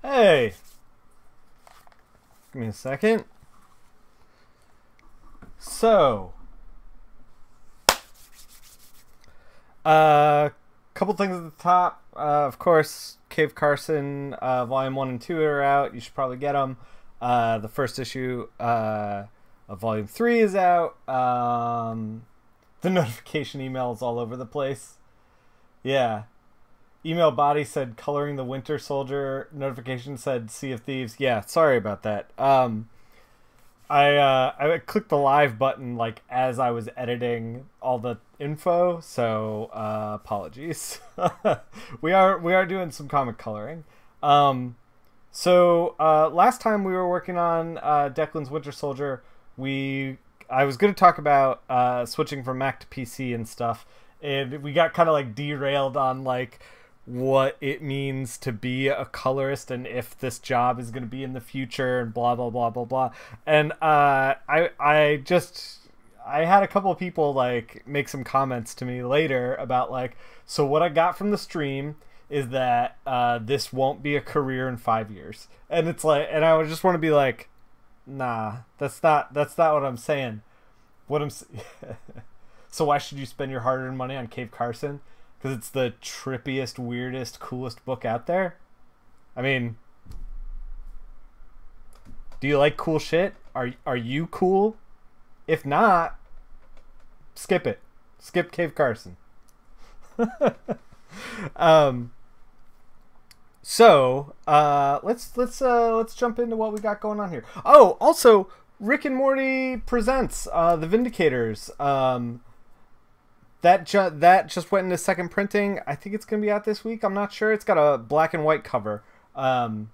Hey, give me a second. So, couple things at the top. Of course, Cave Carson, Volume 1 and 2 are out. You should probably get them. The first issue of Volume 3 is out. The notification email is all over the place. Yeah. Email body said coloring the Winter Soldier. Notification said Sea of Thieves. Yeah, sorry about that. I clicked the live button like as I was editing all the info, so apologies. we are doing some comic coloring. Last time we were working on Declan's Winter Soldier, I was going to talk about switching from Mac to PC and stuff, and we got kind of like derailed on like what it means to be a colorist and if this job is going to be in the future and blah blah blah blah blah. And I had a couple of people like make some comments to me later about like, so what I got from the stream is that this won't be a career in 5 years. And it's like, and I would just want to be like, nah, that's not what I'm saying. So why should you spend your hard-earned money on Cave Carson? Because it's the trippiest, weirdest, coolest book out there? I mean, do you like cool shit? Are you cool? If not, skip it. Skip Cave Carson. Let's jump into what we got going on here. Oh, also, Rick and Morty presents The Vindicators. That just went into second printing. I think it's going to be out this week. I'm not sure. It's got a black and white cover. You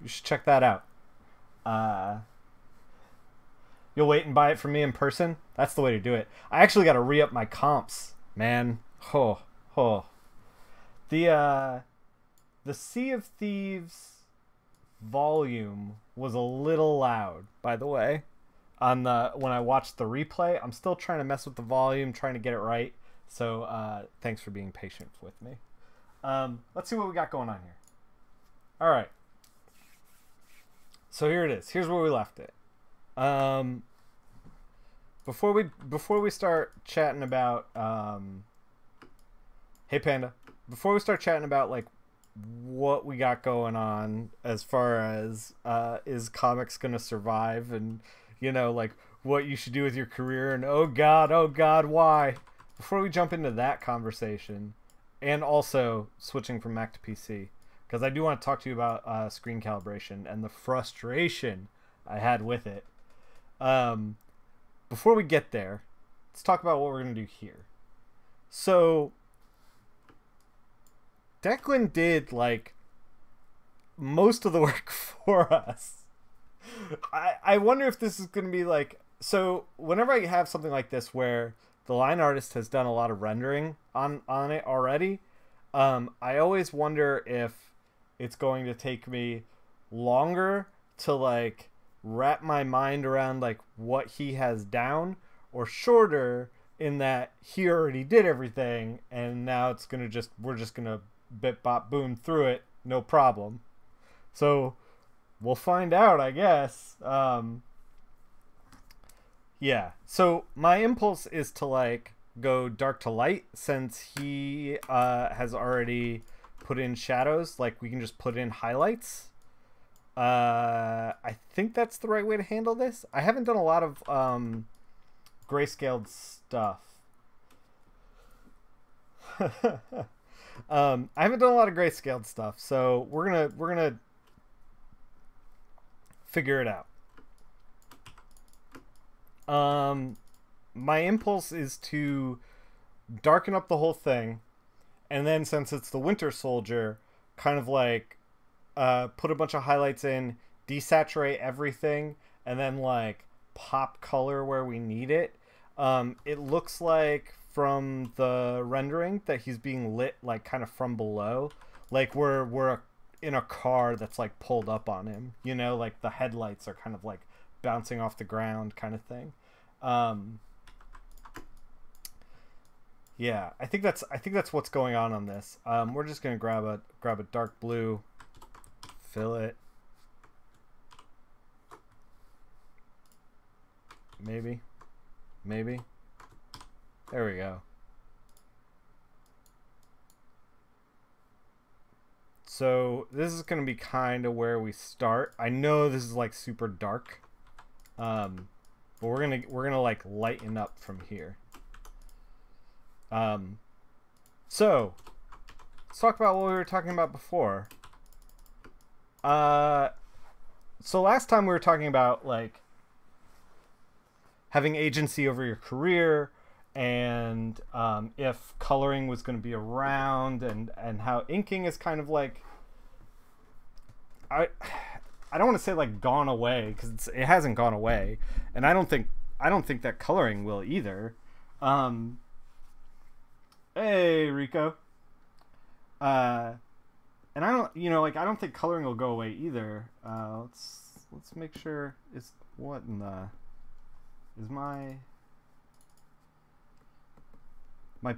should check that out. You'll wait and buy it from me in person? That's the way to do it. I actually got to re-up my comps, man. The Sea of Thieves volume was a little loud, by the way. When I watched the replay, I'm still trying to mess with the volume, trying to get it right. So thanks for being patient with me. Let's see what we got going on here. All right. So here it is. Here's where we left it. Before we start chatting about hey Panda, before we start chatting about like what we got going on as far as is comics gonna survive and like what you should do with your career and oh god why, before we jump into that conversation and also switching from Mac to PC, because I do want to talk to you about screen calibration and the frustration I had with it. Before we get there, let's talk about what we're going to do here. So Declan did like most of the work for us. I wonder if this is going to be like, so whenever I have something like this where the line artist has done a lot of rendering on it already, I always wonder if it's going to take me longer to like wrap my mind around like what he has down, or shorter in that he already did everything and now it's gonna we're just gonna bit bop boom through it, no problem. So we'll find out, I guess. Yeah, so my impulse is to like go dark to light, since he has already put in shadows. Like we can just put in highlights. I think that's the right way to handle this. I haven't done a lot of grayscaled stuff. I haven't done a lot of grayscaled stuff, so we're gonna figure it out. My impulse is to darken up the whole thing, and then since it's the Winter Soldier, kind of like put a bunch of highlights in, desaturate everything, and then like pop color where we need it. It looks like from the rendering that he's being lit like kind of from below, like we're in a car that's like pulled up on him, like the headlights are kind of like bouncing off the ground kind of thing. Yeah, I think that's what's going on this. We're just gonna grab a dark blue Fill it. Maybe. Maybe. There we go. So this is going to be kind of where we start. I know this is like super dark. But we're gonna like lighten up from here. So let's talk about what we were talking about before. So last time we were talking about like having agency over your career, and if coloring was going to be around, and how inking is kind of like, I don't want to say like gone away, because it hasn't gone away, and I don't think that coloring will either. Hey Rico. And I don't, like, I don't think coloring will go away either. Let's make sure it's what in the is my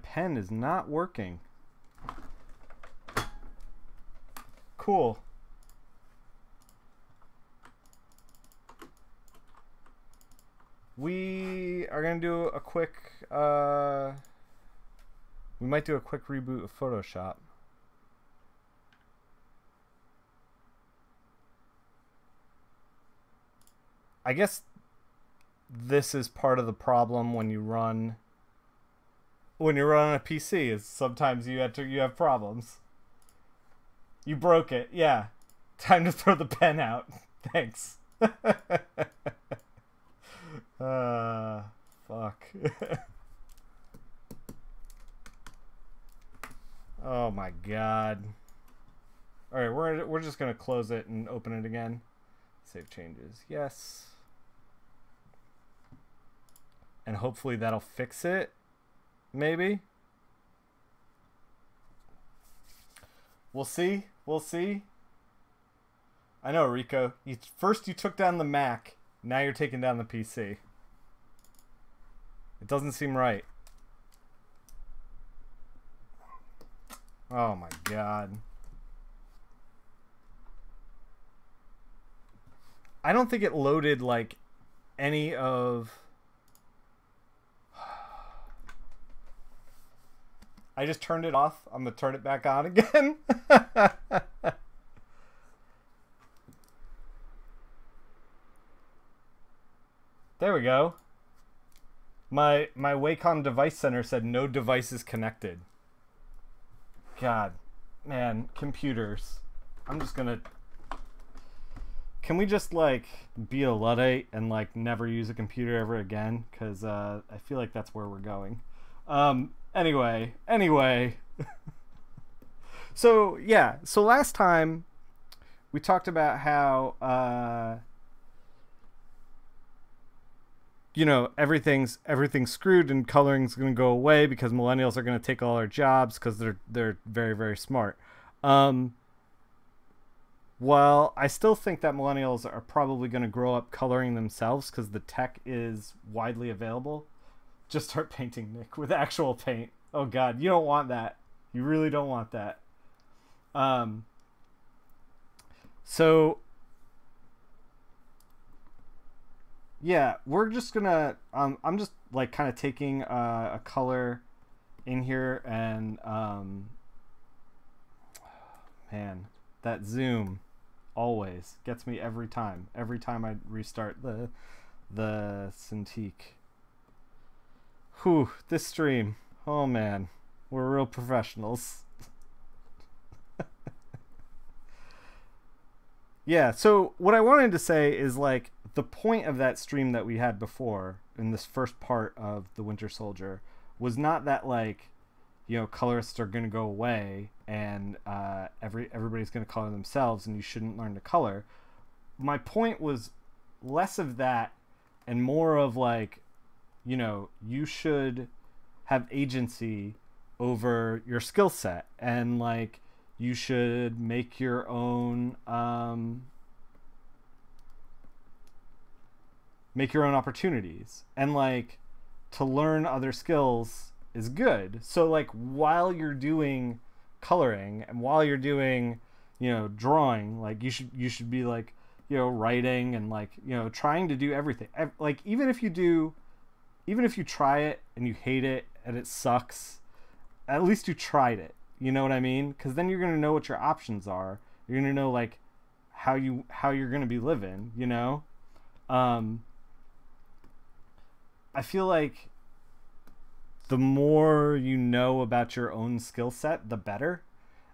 pen is not working. Cool. We are gonna do a quick we might do a quick reboot of Photoshop. I guess this is part of the problem when you run on a PC, is sometimes you have problems. You broke it. Yeah. Time to throw the pen out. Thanks. Fuck. Oh my god. All right, we're just going to close it and open it again. Save changes. Yes. And hopefully that'll fix it. Maybe. We'll see. We'll see. I know, Rico. First you took down the Mac. Now you're taking down the PC. It doesn't seem right. Oh my god. I don't think it loaded like any of... I just turned it off. I'm going to turn it back on again. There we go. My Wacom device center said no devices connected. God, man, computers. I'm just going to... Can we just like be a Luddite and like never use a computer ever again? Because I feel like that's where we're going. Anyway. So yeah, so last time we talked about how everything's screwed and coloring's going to go away because millennials are going to take all our jobs because they're very, very smart. Well, I still think that millennials are probably going to grow up coloring themselves because the tech is widely available. Just start painting, Nick, with actual paint. Oh god, you don't want that. You really don't want that. So yeah, we're just gonna I'm just like kind of taking a color in here, and man, that zoom always gets me every time I restart the Cintiq. Whew, this stream. Oh man, we're real professionals. Yeah, so what I wanted to say is like the point of that stream that we had before in this first part of The Winter Soldier was not that like, colorists are going to go away and everybody's going to color themselves and you shouldn't learn to color. My point was less of that and more of like, you should have agency over your skill set, and like you should make your own opportunities, and like to learn other skills is good. So like while you're doing coloring and while you're doing drawing. Like you should be like, writing and like, trying to do everything. Like even if you try it and you hate it and it sucks, at least you tried it. You know what I mean? Because then you're gonna know what your options are. You're gonna know like how you're gonna be living. I feel like the more you know about your own skill set, the better.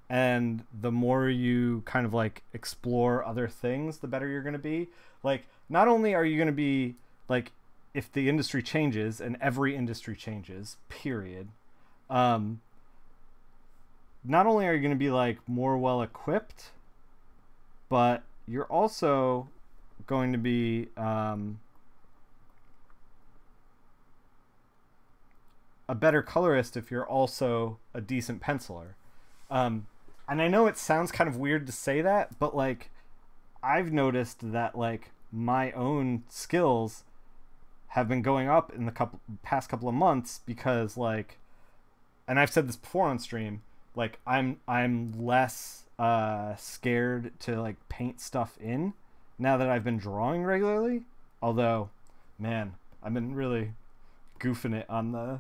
And the more you kind of like explore other things, the better you're going to be. Like, not only are you going to be like, if the industry changes, and every industry changes, period. Not only are you going to be like more well equipped, but you're also going to be a better colorist if you're also a decent penciler. And I know it sounds kind of weird to say that, but like I've noticed that like my own skills have been going up in the past couple of months because like, and I've said this before on stream, like I'm less scared to like paint stuff in now that I've been drawing regularly. Although, man, I've been really goofing it on the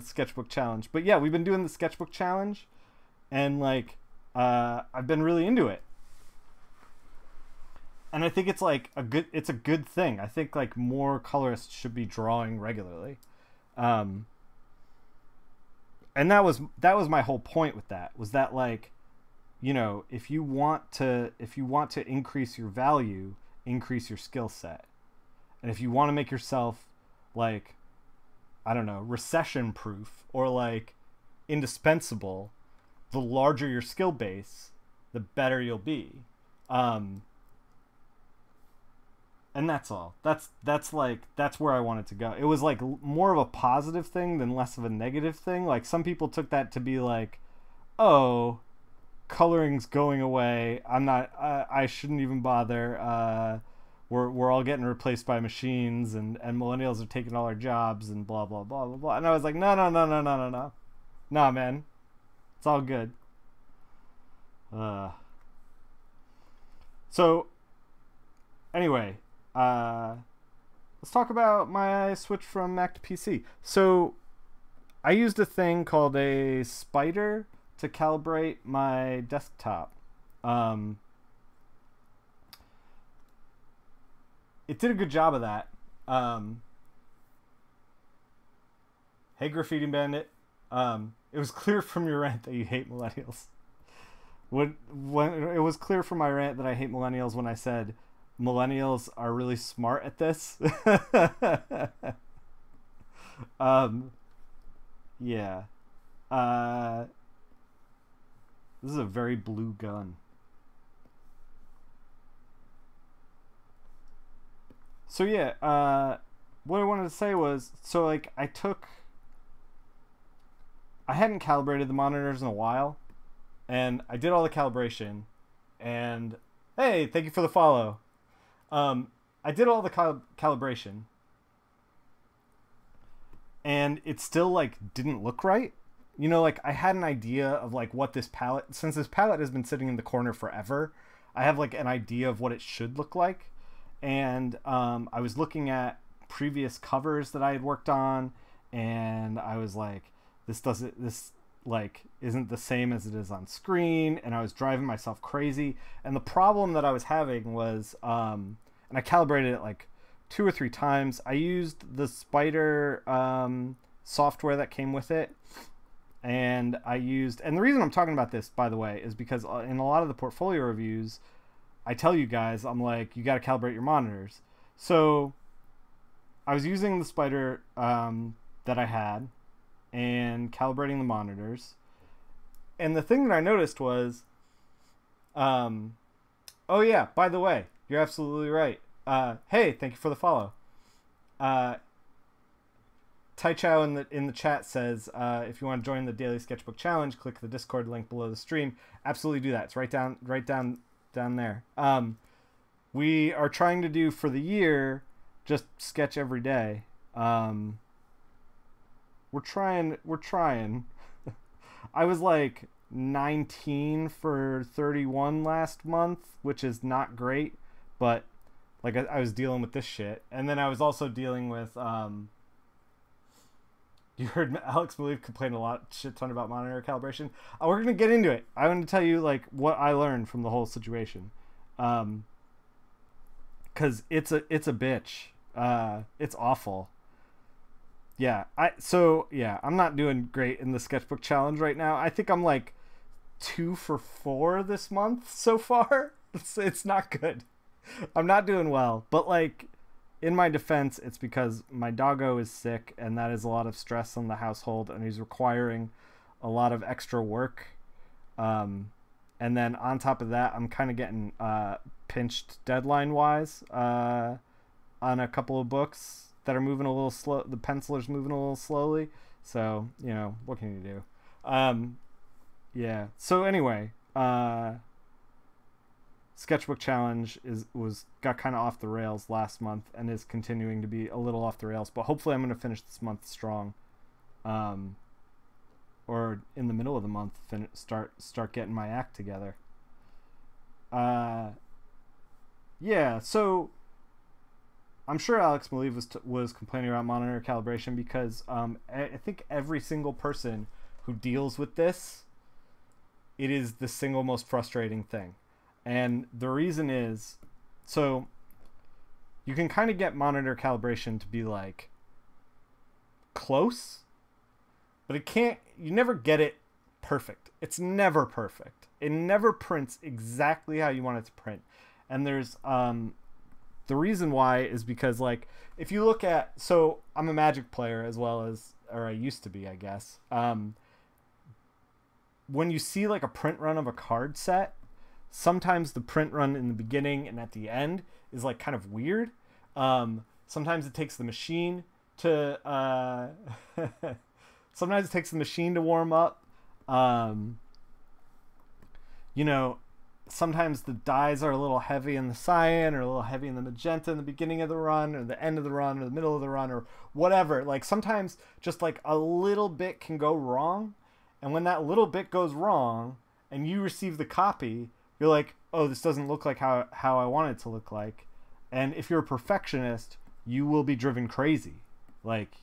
sketchbook challenge. But yeah, we've been doing the sketchbook challenge, and like I've been really into it, and I think it's like it's a good thing. I think like more colorists should be drawing regularly, and that was my whole point with that, was that like, if you want to increase your value, increase your skill set. And if you want to make yourself like, I don't know, recession proof or like indispensable, the larger your skill base, the better you'll be. And that's all. That's where I wanted to go. It was like more of a positive thing than less of a negative thing. Like some people took that to be like, oh, coloring's going away. I shouldn't even bother. We're all getting replaced by machines, and millennials are taking all our jobs and blah blah blah blah blah. And I was like, no, nah, man, it's all good. So anyway, let's talk about my switch from Mac to PC. So I used a thing called a spider to calibrate my desktop. It did a good job of that. Hey, Graffiti Bandit. It was clear from your rant that you hate millennials. When it was clear from my rant that I hate millennials when I said millennials are really smart at this. Yeah. This is a very blue gun. So yeah, what I wanted to say was, so like I hadn't calibrated the monitors in a while, and I did all the calibration, and hey, thank you for the follow. I did all the calibration, and it still like didn't look right. Like I had an idea of like what this palette, since this palette has been sitting in the corner forever, I have like an idea of what it should look like. And I was looking at previous covers that I had worked on, and I was like, this like isn't the same as it is on screen, and I was driving myself crazy. And the problem that I was having was, and I calibrated it like 2 or 3 times. I used the Spider software that came with it, and the reason I'm talking about this, by the way, is because in a lot of the portfolio reviews, I tell you guys, I'm like, you got to calibrate your monitors. So I was using the Spider that I had and calibrating the monitors. And the thing that I noticed was, oh yeah, by the way, you're absolutely right. Hey, thank you for the follow. Tai Chow in the chat says, if you want to join the Daily Sketchbook Challenge, click the Discord link below the stream. Absolutely do that. It's right down there. We are trying to do for the year just sketch every day. We're trying. I was like, 19 for 31 last month, which is not great, but like I was dealing with this shit. And then I was also dealing with you heard Alex Maleev complain a lot shit ton about monitor calibration. We're gonna get into it. I want to tell you like what I learned from the whole situation. Cause it's a bitch. It's awful. Yeah, I'm not doing great in the sketchbook challenge right now. I think I'm like 2 for 4 this month so far. It's not good. I'm not doing well, but like in my defense, it's because my doggo is sick, and that is a lot of stress on the household, and he's requiring a lot of extra work. And then on top of that, I'm kind of getting pinched deadline wise on a couple of books that are moving a little slow. The penciler's moving a little slowly, so you know what can you do? Yeah. So anyway, sketchbook challenge got kind of off the rails last month and is continuing to be a little off the rails, but hopefully I'm going to finish this month strong, or in the middle of the month start getting my act together. Yeah, so I'm sure Alex Maleev was complaining about monitor calibration because I think every single person who deals with this, it is the single most frustrating thing. And the reason is, so you can kind of get monitor calibration to be like close, but you never get it perfect. It's never perfect. It never prints exactly how you want it to print. And there's, the reason why is because like, if you look at, so I'm a Magic player as well as, or I used to be, I guess. When you see like a print run of a card set, sometimes the print run in the beginning and at the end is like kind of weird. Sometimes it takes the machine to sometimes it takes the machine to warm up. You know, sometimes the dyes are a little heavy in the cyan or a little heavy in the magenta in the beginning of the run or the end of the run or the middle of the run or whatever. Like sometimes just like a little bit can go wrong, and when that little bit goes wrong and you receive the copy, you're like, oh, this doesn't look like how I want it to look like. And if you're a perfectionist, you will be driven crazy. Like,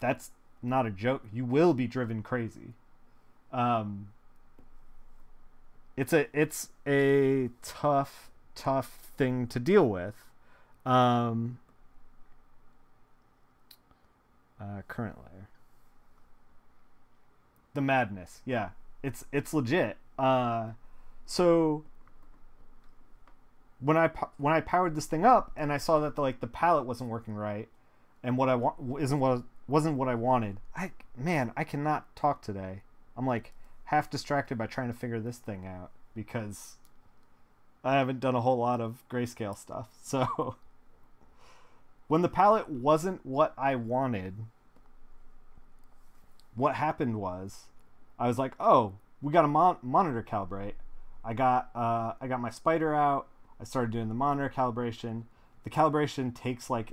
that's not a joke. You will be driven crazy. It's a tough thing to deal with. Currently. The madness. Yeah. It's legit. So when I powered this thing up and I saw that the palette wasn't working right, and what I want wasn't what I wanted. I cannot talk today. I'm like half distracted by trying to figure this thing out because I haven't done a whole lot of grayscale stuff. So when the palette wasn't what I wanted, what happened was I was like, oh, we got to monitor calibrate. I got my spider out. I started doing the monitor calibration. The calibration takes like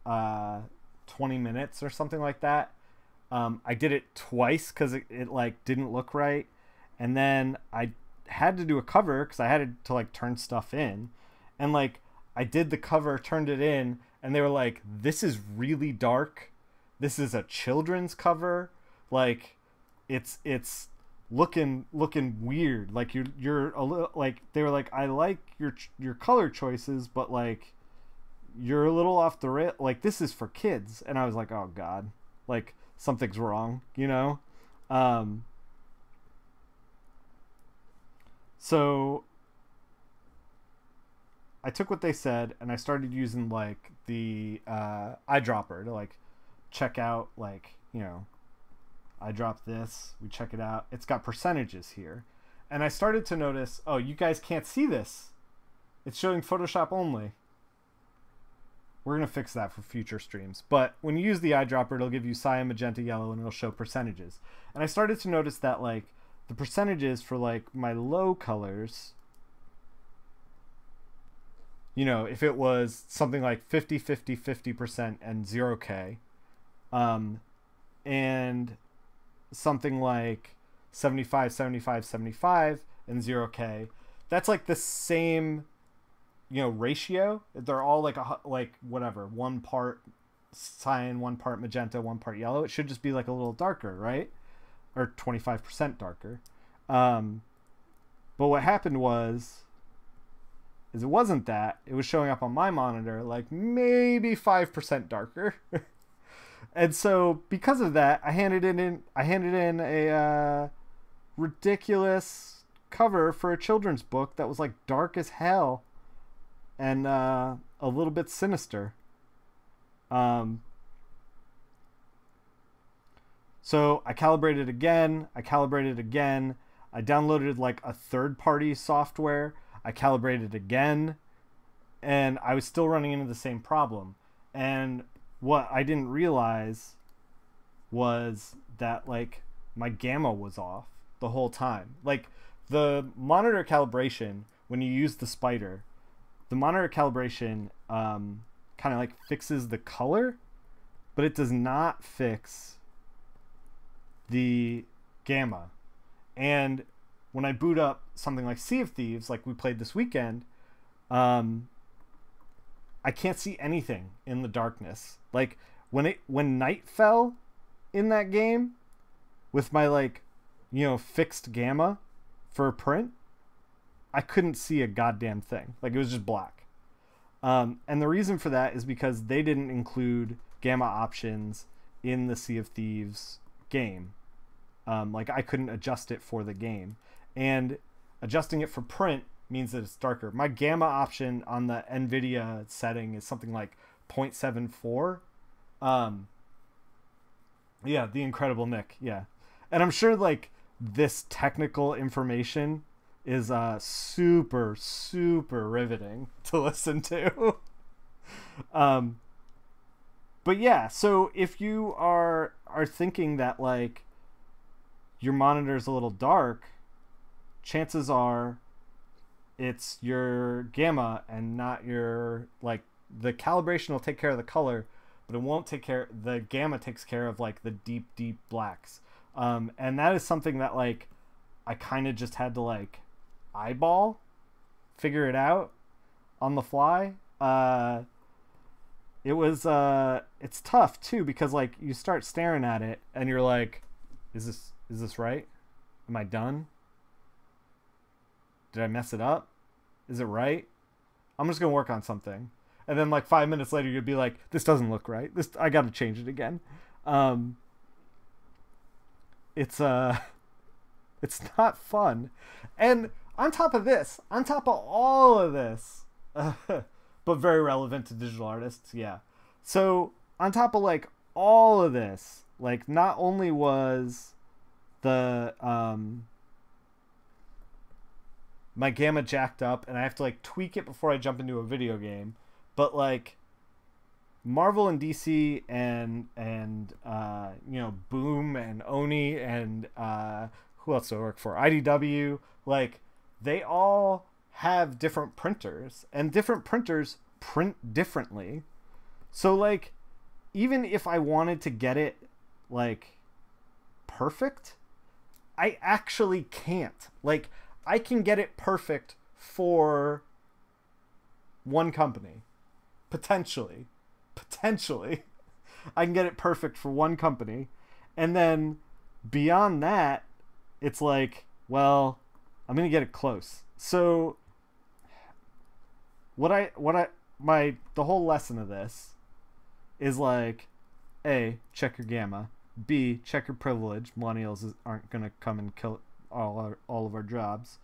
20 minutes or something like that. I did it twice because it like didn't look right, and then I had to do a cover because I had to like turn stuff in, and like I did the cover, turned it in, and they were like, "This is really dark. This is a children's cover. Like, it's looking weird. Like you're a little like." They were like, "I like your color choices, but like you're a little off the rail. Like this is for kids." And I was like, "Oh God, like something's wrong," you know. So I took what they said and I started using like the eyedropper to like check out, like, you know, I dropped this, we check it out, it's got percentages here, and I started to notice, oh, you guys can't see this, it's showing Photoshop only. We're gonna fix that for future streams, but when you use the eyedropper, it'll give you cyan, magenta, yellow, and it'll show percentages. And I started to notice that like the percentages for like my low colors, you know, if it was something like 50 50 50% and 0K, and something like 75, 75, 75, and 0K. That's like the same, ratio. They're all like whatever, 1 part cyan, 1 part magenta, 1 part yellow. It should just be like a little darker, right? Or 25% darker. But what happened is it wasn't that. It was showing up on my monitor like maybe 5% darker. And so because of that, I handed in a ridiculous cover for a children's book that was like dark as hell and a little bit sinister. So I calibrated again. I downloaded like a third-party software. I calibrated again, and I was still running into the same problem. And what I didn't realize was that like my gamma was off the whole time. Like the monitor calibration, when you use the spider, the monitor calibration kind of like fixes the color, but it does not fix the gamma. And when I boot up something like Sea of Thieves, like we played this weekend, I can't see anything in the darkness. Like when night fell in that game with my fixed gamma for print, I couldn't see a goddamn thing. Like it was just black. And the reason for that is because they didn't include gamma options in the Sea of Thieves game. Like I couldn't adjust it for the game, and adjusting it for print means that it's darker. My gamma option on the NVIDIA setting is something like 0.74. Yeah, the incredible Nick. Yeah. And I'm sure like this technical information is super, super riveting to listen to. But yeah, so if you are thinking that like your monitor's a little dark, chances are it's your gamma and not your, like, the calibration will take care of the color, but it won't take care, the gamma takes care of like the deep blacks. And that is something that like I kind of just had to like eyeball figure it out on the fly. It's tough too, because like you start staring at it and you're like, is this right? Am I done? Did I mess it up? Is it right? I'm just gonna work on something. And then like 5 minutes later you'd be like, this doesn't look right. I gotta change it again. It's not fun. And on top of all of this, but very relevant to digital artists, yeah. So on top of like all of this, like not only was the my gamma jacked up and I have to like tweak it before I jump into a video game, but like Marvel and DC and Boom and Oni and who else do I work for? IDW, like they all have different printers, and different printers print differently. So like even if I wanted to get it like perfect, I actually can't. Like I can get it perfect for one company. Potentially I can get it perfect for one company, and then beyond that it's like, well, I'm gonna get it close. So the whole lesson of this is like, A, check your gamma, B, check your privilege. Millennials aren't gonna come and kill all of our jobs.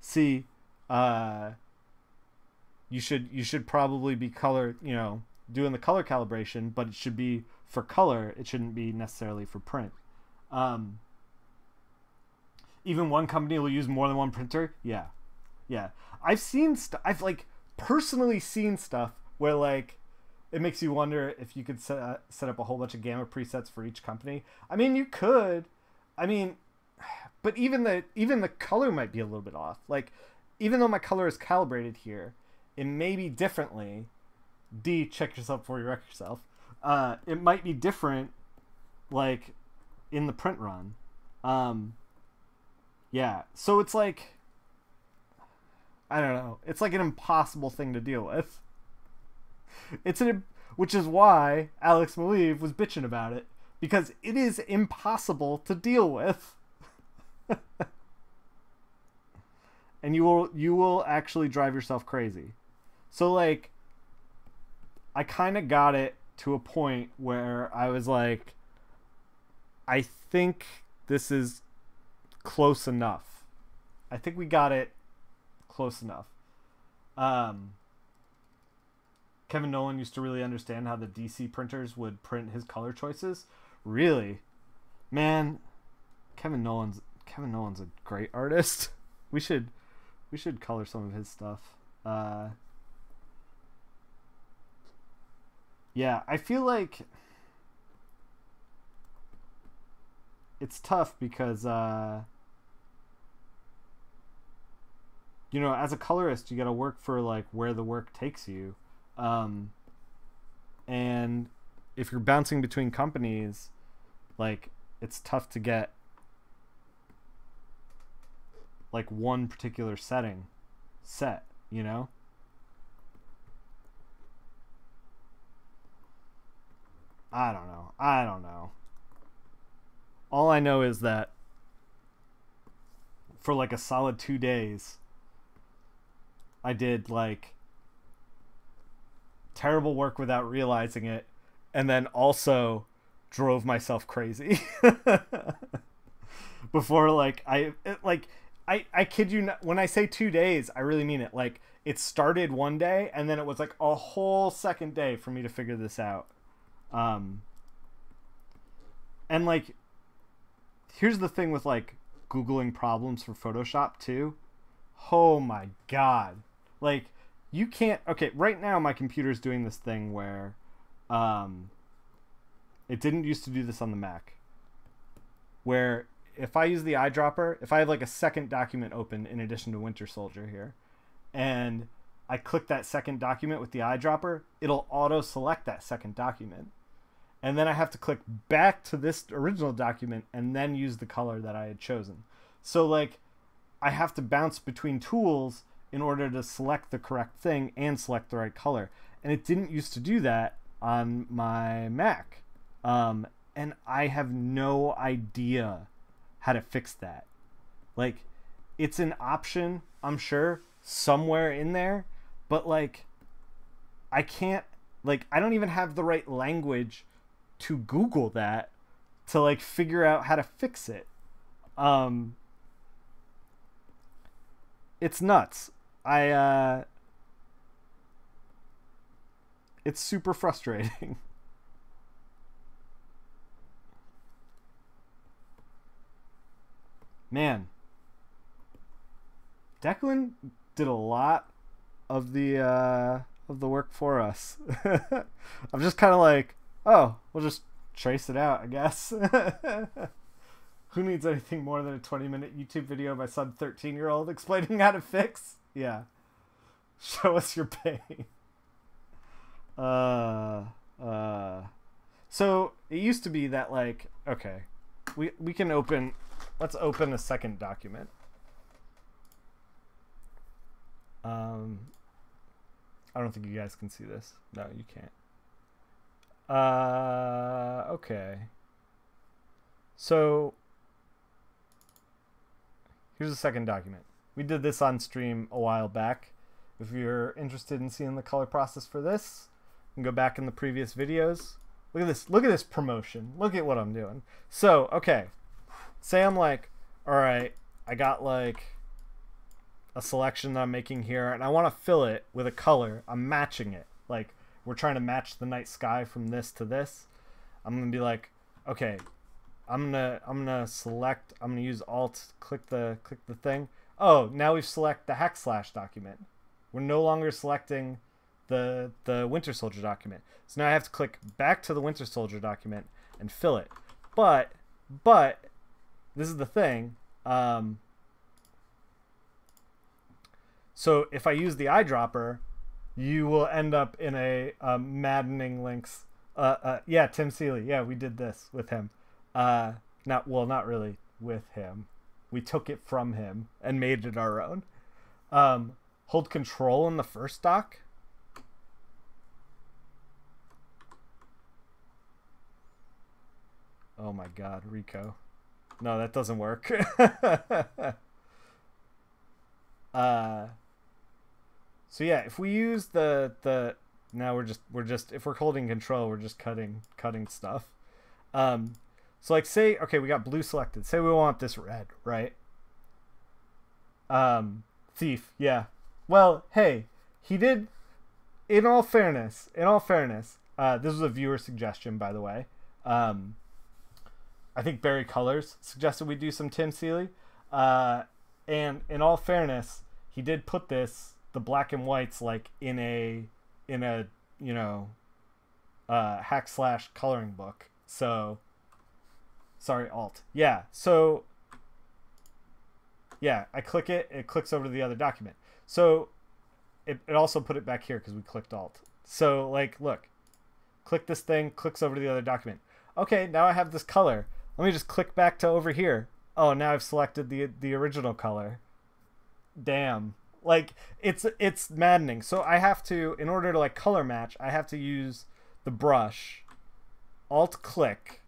C, you should probably be doing the color calibration, but it should be for color. It shouldn't be necessarily for print. Even one company will use more than one printer. Yeah. I've like personally seen stuff where like it makes you wonder if you could set up a whole bunch of gamma presets for each company. I mean, you could. But even the color might be a little bit off. Like, even though my color is calibrated here, it may be differently. D, check yourself before you wreck yourself. It might be different, like, in the print run. Yeah. So it's like, I don't know. It's like an impossible thing to deal with. Which is why Alex Maleev was bitching about it, because it is impossible to deal with. And you will actually drive yourself crazy. So like, I kind of got it to a point where I was like, I think this is close enough. I think we got it close enough. Kevin Nolan used to really understand how the DC printers would print his color choices. Really, man, Kevin Nolan's a great artist. We should color some of his stuff. Yeah, I feel like it's tough because you know, as a colorist, you got to work for like where the work takes you. And if you're bouncing between companies, like, it's tough to get like one particular setting set, you know? I don't know. All I know is that for like a solid 2 days, I did like terrible work without realizing it, and then also drove myself crazy. Before I kid you not, when I say 2 days, I really mean it. Like, it started one day, and then it was like a whole second day for me to figure this out. And like, here's the thing with like Googling problems for Photoshop too. Oh my God. Like, you can't, okay, right now my computer's doing this thing where, it didn't used to do this on the Mac, where if I use the eyedropper, if I have like a second document open in addition to Winter Soldier here, and I click that second document with the eyedropper, it'll auto select that second document. And then I have to click back to this original document and then use the color that I had chosen. So like, I have to bounce between tools in order to select the correct thing and select the right color. And it didn't used to do that on my Mac. And I have no idea how to fix that. Like, it's an option, I'm sure, somewhere in there, but like, I can't, like, I don't even have the right language to Google that to like figure out how to fix it. It's nuts. It's super frustrating. Man, Declan did a lot of the work for us. I'm just kind of like, oh, we'll just trace it out, I guess. Who needs anything more than a 20-minute YouTube video of my son 13-year-old explaining how to fix? Yeah. Show us your pain. So it used to be that like, okay, we can open, let's open a second document. I don't think you guys can see this. No, you can't. Okay. So here's the second document. We did this on stream a while back. If you're interested in seeing the color process for this, you can go back in the previous videos. Look at this. Look at this promotion. Look at what I'm doing. So, okay. Say I'm like, all right, I got like a selection that I'm making here, and I want to fill it with a color. I'm matching it. Like, we're trying to match the night sky from this to this. I'm gonna be like, okay, I'm gonna select. I'm gonna use Alt, click the thing. Oh, now we've select the hack slash document. We're no longer selecting the Winter Soldier document. So now I have to click back to the Winter Soldier document and fill it. But this is the thing. So if I use the eyedropper, you will end up in a maddening links. Yeah, Tim Seeley. Yeah, we did this with him. Not really with him. We took it from him and made it our own. Hold control in the first doc. Oh my god, Rico. No, that doesn't work. So yeah, if we use the now we're just if we're holding control, we're just cutting stuff. So like say, okay, we got blue selected. Say we want this red, right? Thief, yeah. Well, hey, he did. In all fairness, this was a viewer suggestion, by the way. I think Barry Colors suggested we do some Tim Seeley. And in all fairness, he did put the black and whites like in a you know hack slash coloring book. So sorry, alt. Yeah. So yeah, I click it, it clicks over to the other document. So it also put it back here because we clicked alt. So like, look, click this thing, clicks over to the other document. Okay, now I have this color. Let me just click back to over here. Oh, now I've selected the original color. Damn. Like, it's maddening. So I have to, in order to like color match, I have to use the brush, alt click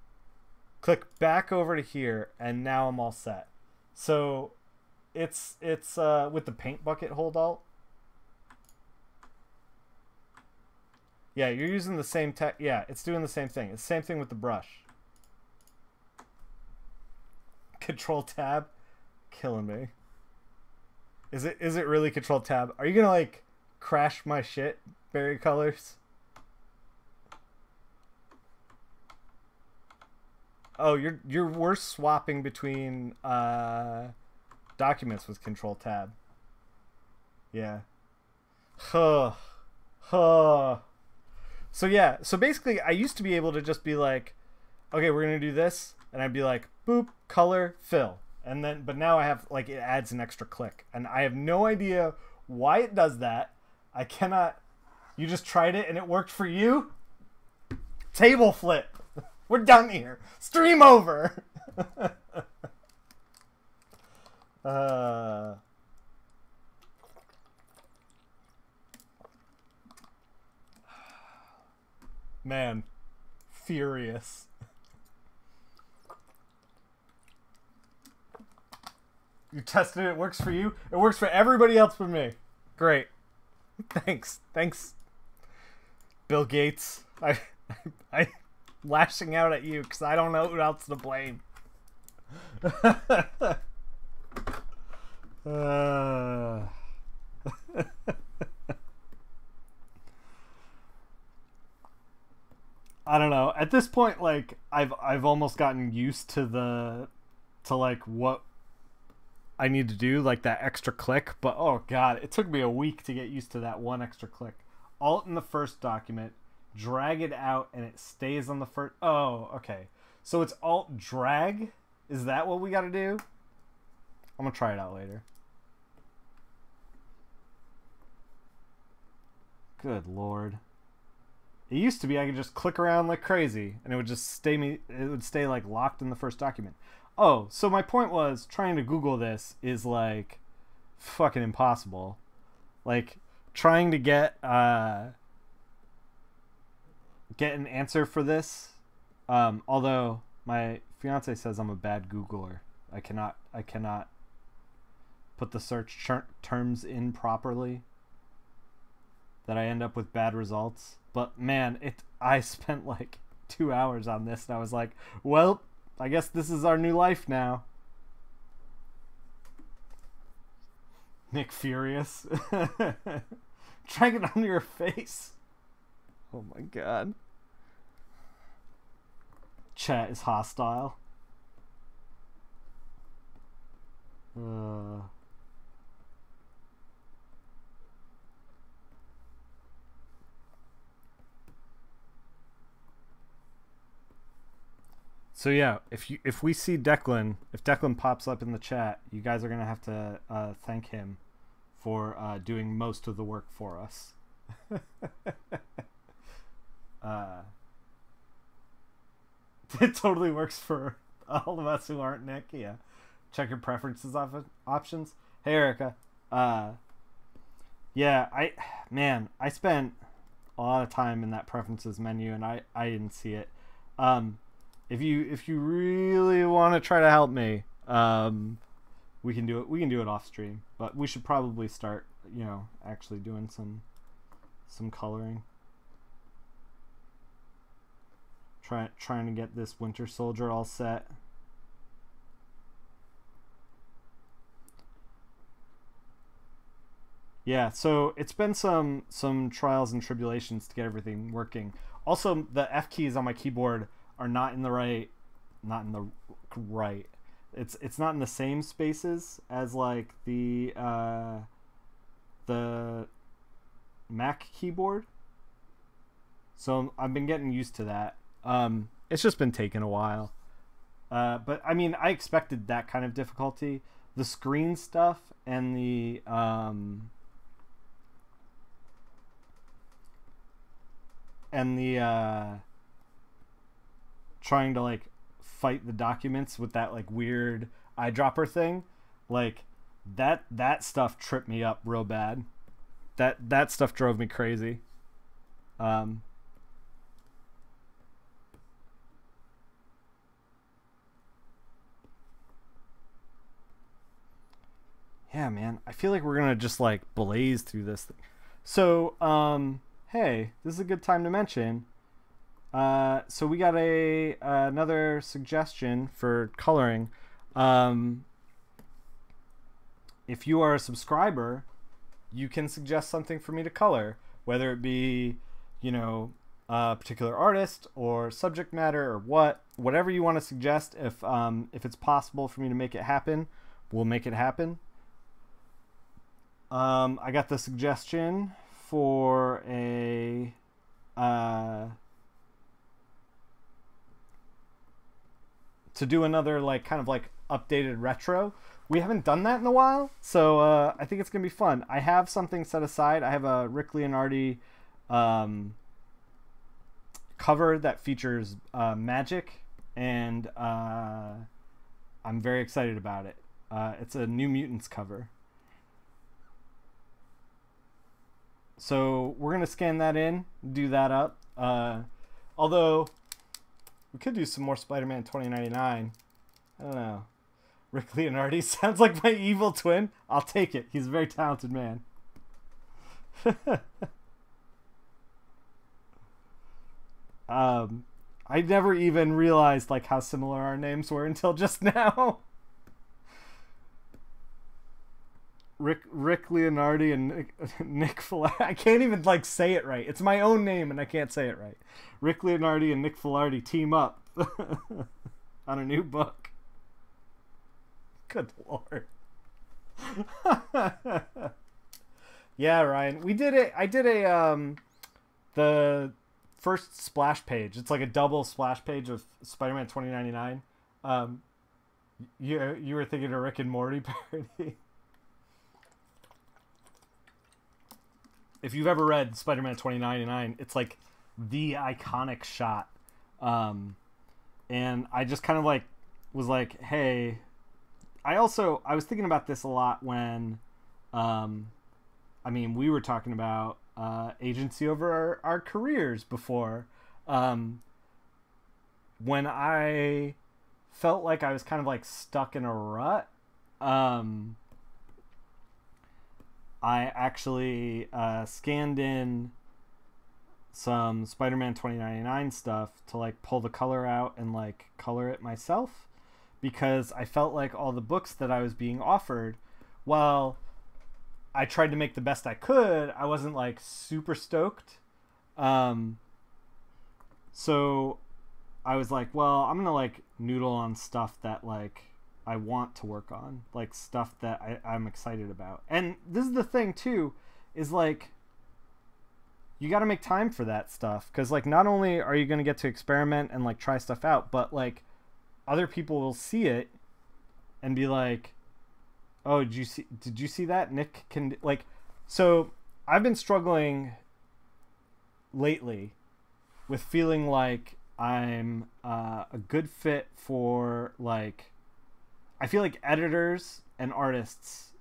back over to here, and now I'm all set. So it's with the paint bucket, hold alt. Yeah, you're using the same yeah, it's doing the same thing. It's the same thing with the brush. Control tab, killing me. Is it really control tab? Are you gonna like crash my shit, Barry Colors? Oh, we're swapping between documents with control tab. Yeah. Huh. Huh. So yeah, so basically I used to be able to just be like, okay, we're gonna do this, and I'd be like, boop, color, fill. And then, but now I have, like, it adds an extra click. And I have no idea why it does that. I cannot, you just tried it and it worked for you? Table flip. We're done here. Stream over. Man, furious. You tested it, it works for you? It works for everybody else but me. Great. Thanks. Bill Gates. I lashing out at you because I don't know who else to blame. I don't know. At this point, like I've almost gotten used to like what I need to do, like that extra click, but oh god, it took me a week to get used to that one extra click. Alt in the first document, drag it out, and it stays on the first. Oh, okay. So it's alt drag? Is that what we gotta do? I'm gonna try it out later. Good lord. It used to be I could just click around like crazy, and it would just stay like locked in the first document. Oh, so my point was, trying to Google this is like fucking impossible. Like trying to get an answer for this. Although my fiance says I'm a bad Googler. I cannot put the search terms in properly. That I end up with bad results. But man, I spent like 2 hours on this, and I was like, well, I guess this is our new life now. Nick Furious. Drag it onto your face. Oh my god. Chat is hostile. So yeah, if we see Declan, if Declan pops up in the chat, you guys are gonna have to thank him for doing most of the work for us. It totally works for all of us who aren't Nick. Yeah, check your preferences options. Hey, Erica. Yeah, I spent a lot of time in that preferences menu, and I didn't see it. If you really want to try to help me, we can do it. We can do it off stream, but we should probably start, actually doing some coloring. Trying to get this Winter Soldier all set. Yeah, so it's been some trials and tribulations to get everything working. Also, the F keys on my keyboard are not in the right. It's not in the same spaces as like the Mac keyboard. So I've been getting used to that. It's just been taking a while. But I mean, I expected that kind of difficulty. The screen stuff and the trying to like fight the documents with that like weird eyedropper thing, like that stuff tripped me up real bad. That stuff drove me crazy. Yeah, man, I feel like we're gonna just like blaze through this thing. So hey, this is a good time to mention. So we got another suggestion for coloring. If you are a subscriber, you can suggest something for me to color, whether it be, a particular artist or subject matter or whatever you want to suggest. If it's possible for me to make it happen, we'll make it happen. I got the suggestion for to do another like kind of like updated retro. We haven't done that in a while, so I think it's gonna be fun. I have something set aside. I have a Rick Leonardi cover that features magic, and I'm very excited about it. It's a New Mutants cover. So we're going to scan that in, do that up. Although, we could do some more Spider-Man 2099. I don't know. Rick Leonardi sounds like my evil twin. I'll take it. He's a very talented man. I never even realized like how similar our names were until just now. Rick Leonardi and Nick Filardi. I can't even like say it right. It's my own name and I can't say it right. Rick Leonardi and Nick Filardi team up on a new book. Good Lord. Yeah, Ryan. We did it. I did the first splash page. It's like a double splash page of Spider-Man 2099. You were thinking a Rick and Morty parody. If you've ever read Spider-Man 2099, it's like the iconic shot. And I just kind of like was like, hey, I was thinking about this a lot when, we were talking about agency over our careers before. When I felt like I was kind of like stuck in a rut, I actually scanned in some Spider-Man 2099 stuff to like pull the color out and like color it myself, because I felt like all the books that I was being offered, while I tried to make the best I could, I wasn't like super stoked. So I was like, well, I'm gonna like noodle on stuff that like I want to work on, like stuff that I'm excited about. And this is the thing too, is like you got to make time for that stuff, because like not only are you going to get to experiment and like try stuff out, but like other people will see it and be like, oh, did you see that? Nick can like. So I've been struggling lately with feeling like I'm a good fit for like I feel like editors and artists,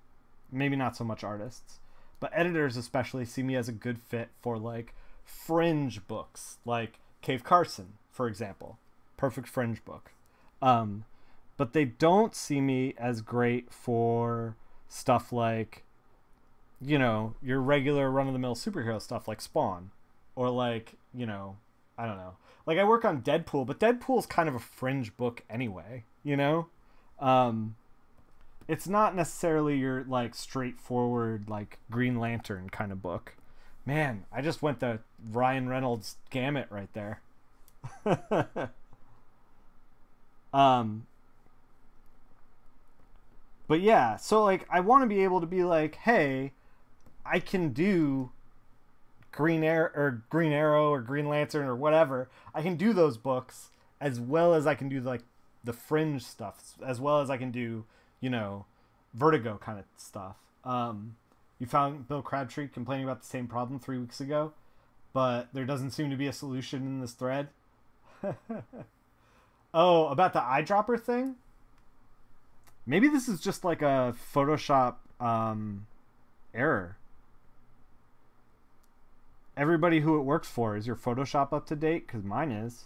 maybe not so much artists, but editors especially see me as a good fit for like fringe books, like Cave Carson, for example. Perfect fringe book. But they don't see me as great for stuff like, you know, your regular run-of-the-mill superhero stuff like Spawn. Or like, you know, I don't know. Like I work on Deadpool, but Deadpool's kind of a fringe book anyway, you know? It's not necessarily your like straightforward like Green Lantern kind of book. Man, I just went the Ryan Reynolds gamut right there. But yeah, so like I want to be able to be like, hey, I can do Green Arrow or Green Lantern or whatever. I can do those books as well as I can do like the fringe stuff, as well as I can do, you know, Vertigo kind of stuff. You found Bill Crabtree complaining about the same problem 3 weeks ago, but there doesn't seem to be a solution in this thread. Oh, about the eyedropper thing? Maybe this is just like a Photoshop error. Everybody who it works for, is your Photoshop up to date? Because mine is.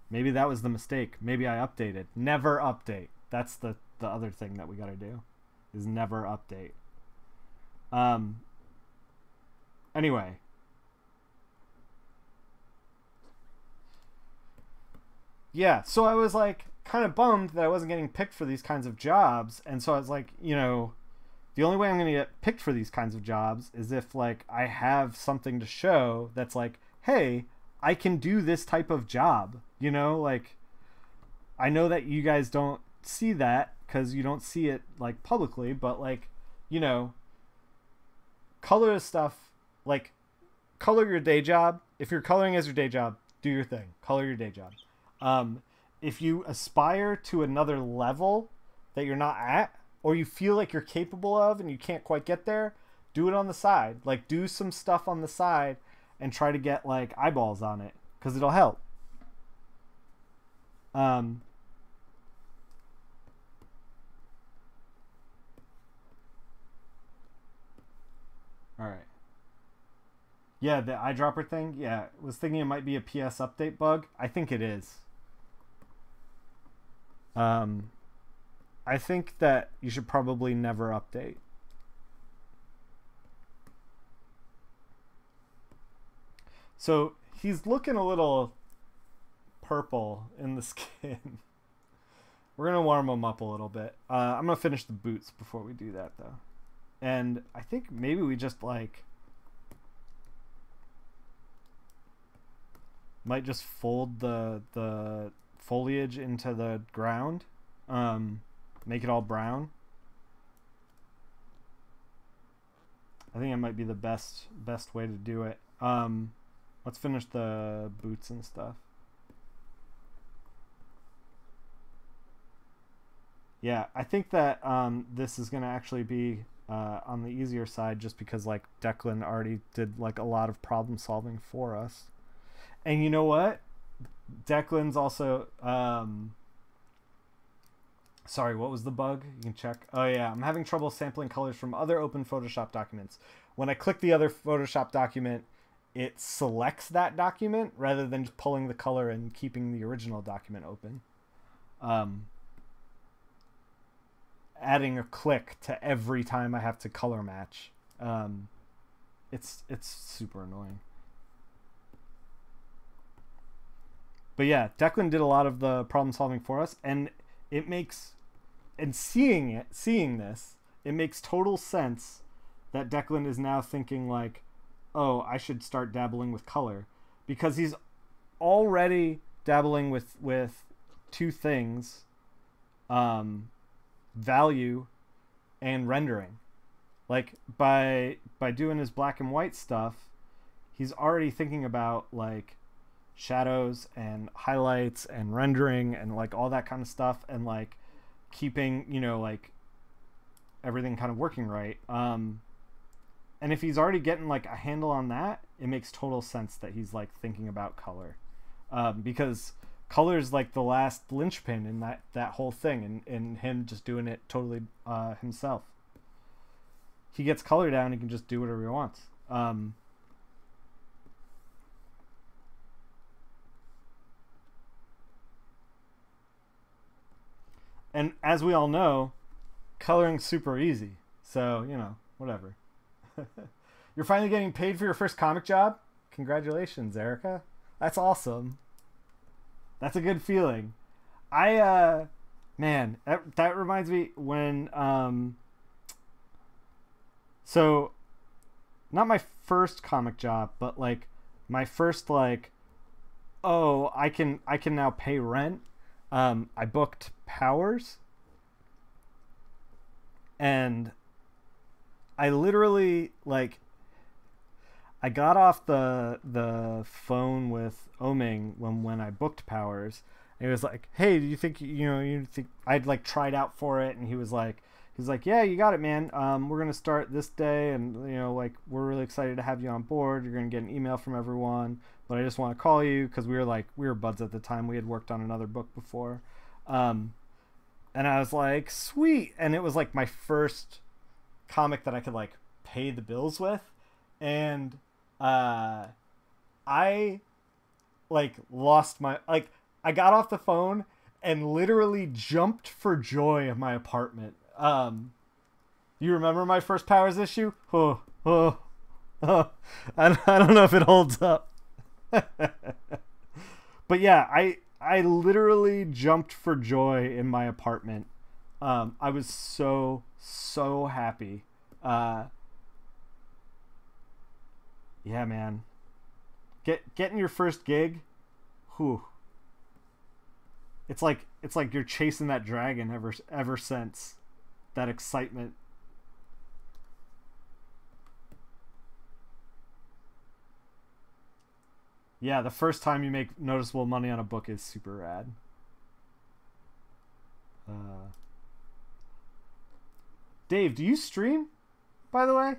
Maybe that was the mistake. Maybe I updated. Never update. That's the other thing that we got to do, is never update. Anyway. Yeah, so I was like kind of bummed that I wasn't getting picked for these kinds of jobs, and so I was like, you know, the only way I'm going to get picked for these kinds of jobs is if like I have something to show that's like, hey, I can do this type of job, you know? Like, I know that you guys don't see that because you don't see it like publicly, but like, you know, color stuff, like color your day job. If you're coloring as your day job, do your thing. Color your day job. If you aspire to another level that you're not at, or you feel like you're capable of and you can't quite get there, do it on the side. Like, do some stuff on the side and try to get like eyeballs on it, because it'll help. All right. Yeah, the eyedropper thing. Yeah, was thinking it might be a PS update bug. I think it is. I think that you should probably never update. So he's looking a little purple in the skin. We're going to warm him up a little bit. I'm going to finish the boots before we do that, though. And I think maybe we just, like, might just fold the foliage into the ground. Make it all brown. I think it might be the best way to do it. Let's finish the boots and stuff. Yeah, I think that this is going to actually be on the easier side, just because like Declan already did like a lot of problem solving for us. And you know what? Declan's also sorry, what was the bug? You can check. Oh yeah, I'm having trouble sampling colors from other open Photoshop documents. When I click the other Photoshop document, it selects that document rather than just pulling the color and keeping the original document open. Adding a click to every time I have to color match. It's super annoying. But yeah, Declan did a lot of the problem solving for us, and it makes, and seeing this, it makes total sense that Declan is now thinking like, oh, I should start dabbling with color, because he's already dabbling with two things, value and rendering. Like by doing his black and white stuff, he's already thinking about like shadows and highlights and rendering and like all that kind of stuff, and like keeping, you know, like everything kind of working right. And if he's already getting like a handle on that, it makes total sense that he's like thinking about color, because color's like the last linchpin in that whole thing, and him just doing it totally himself. He gets color down, he can just do whatever he wants. And as we all know, coloring's super easy. So, you know, whatever. You're finally getting paid for your first comic job? Congratulations, Erica. That's awesome. That's a good feeling. Man, that reminds me when, so, not my first comic job, but like my first like, oh, I can now pay rent. I booked Powers, and I literally like I got off the phone with Oming when I booked Powers. And he was like, "Hey, do you think you think I'd like tried out for it?" And he was like, "Yeah, you got it, man. We're gonna start this day, and like we're really excited to have you on board. You're gonna get an email from everyone, but I just want to call you because we were buds at the time. We had worked on another book before." And I was like, "Sweet!" And it was like my first comic that I could like pay the bills with, and I like lost my like. I got off the phone and literally jumped for joy in my apartment. You remember my first Powers issue? Oh. I don't know if it holds up. But yeah, I literally jumped for joy in my apartment. I was so happy. Yeah, man. Getting your first gig. Whew. It's like you're chasing that dragon ever since. That excitement. Yeah, the first time you make noticeable money on a book is super rad. Dave, do you stream, by the way?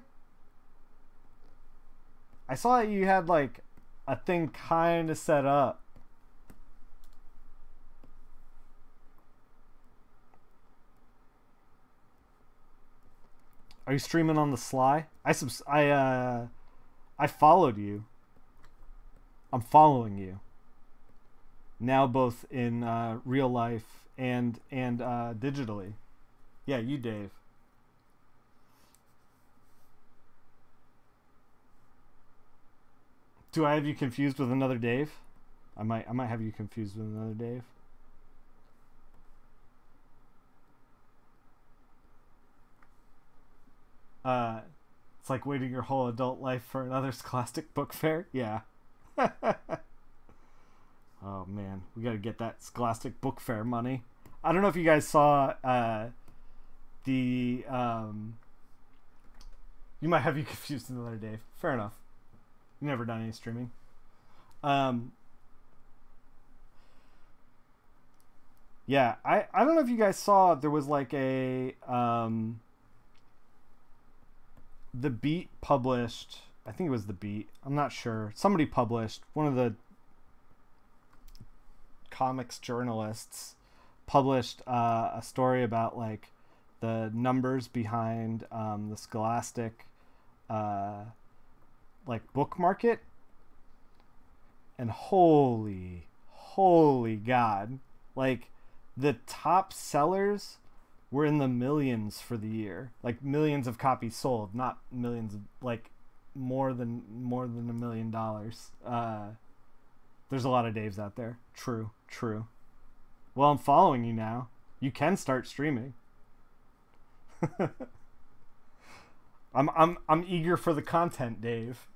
I saw that you had like a thing kind of set up. Are you streaming on the sly? I followed you. I'm following you now, both in real life and digitally. Yeah, you, Dave. Do I have you confused with another Dave? I might have you confused with another Dave. It's like waiting your whole adult life for another Scholastic book fair. Yeah. Oh man, we gotta get that Scholastic book fair money. I don't know if you guys saw the you might have you confused with another Dave. Fair enough. You've never done any streaming. Yeah, I don't know if you guys saw, there was like a The Beat published, I think it was The Beat, I'm not sure. Somebody published, one of the comics journalists published a story about like the numbers behind the Scholastic like book market, and holy God, like the top sellers were in the millions for the year, like millions of copies sold, not millions of, like more than $1 million. There's a lot of Daves out there. True. Well, I'm following you now. You can start streaming. I'm eager for the content, Dave.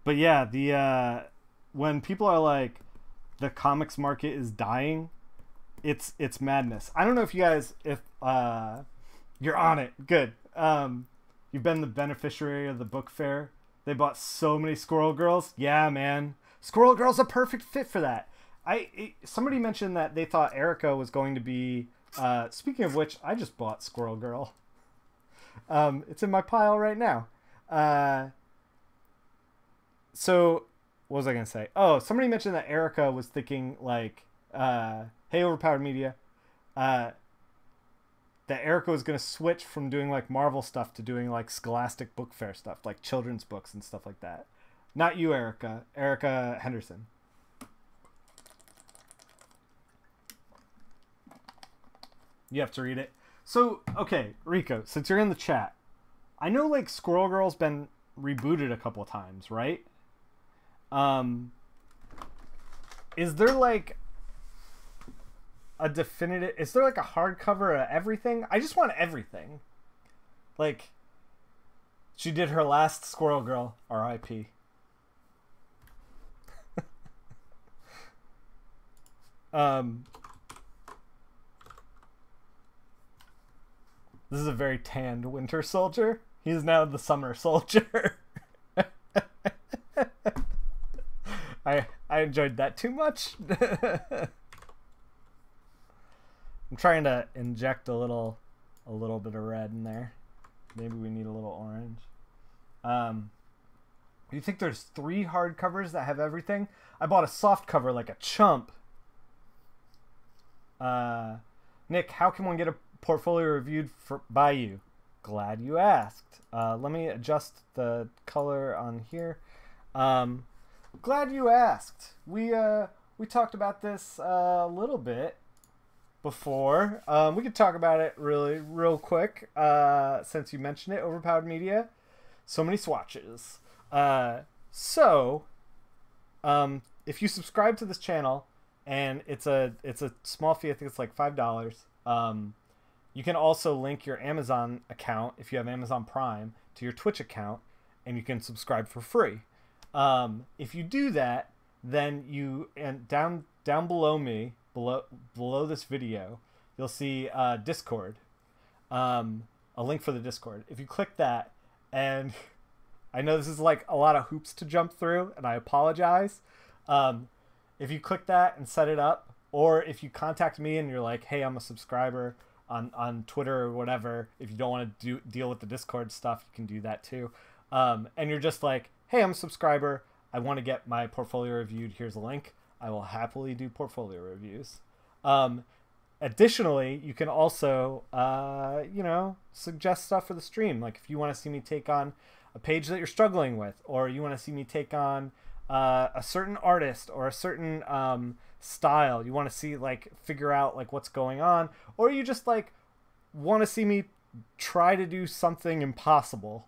But yeah, the when people are like, the comics market is dying, it's madness. I don't know if you guys, if you're on it. Good. You've been the beneficiary of the book fair. They bought so many Squirrel Girls. Yeah, man. Squirrel Girl's a perfect fit for that. Somebody mentioned that they thought Erica was going to be, speaking of which, I just bought Squirrel Girl. It's in my pile right now. So what was I gonna say? Oh, somebody mentioned that Erica was thinking like, hey, Overpowered Media, uh, that Erica was gonna switch from doing like Marvel stuff to doing like Scholastic Book Fair stuff, like children's books and stuff like that. Not you, Erica. Erica Henderson. You have to read it. So, okay, Rico, since you're in the chat, I know like Squirrel Girl's been rebooted a couple of times, right? Um, is there like a definitive? Is there like a hardcover of everything? I just want everything. Like, she did her last Squirrel Girl, R.I.P. This is a very tanned Winter Soldier. He's now the Summer Soldier. I enjoyed that too much. I'm trying to inject a little bit of red in there. Maybe we need a little orange. Do you think there's 3 hardcovers that have everything? I bought a soft cover like a chump. Nick, how can one get a portfolio reviewed by you? Glad you asked. Let me adjust the color on here. Glad you asked. We talked about this a little bit before. We could talk about it real quick since you mentioned it. Overpowered Media. So many swatches. If you subscribe to this channel, and it's a small fee, I think it's like $5. You can also link your Amazon account, if you have Amazon Prime, to your Twitch account, and you can subscribe for free. If you do that, then down below me, below this video, you'll see Discord, a link for the Discord. If you click that, and I know this is like a lot of hoops to jump through, and I apologize. If you click that and set it up, or if you contact me and you're like, hey, I'm a subscriber on Twitter or whatever, if you don't want to deal with the Discord stuff, you can do that too. And you're just like, hey, I'm a subscriber. I want to get my portfolio reviewed. Here's a link. I will happily do portfolio reviews. Additionally, you can also, suggest stuff for the stream. Like if you want to see me take on a page that you're struggling with, or you want to see me take on a certain artist or a certain style, you want to see figure out what's going on, or you just want to see me try to do something impossible,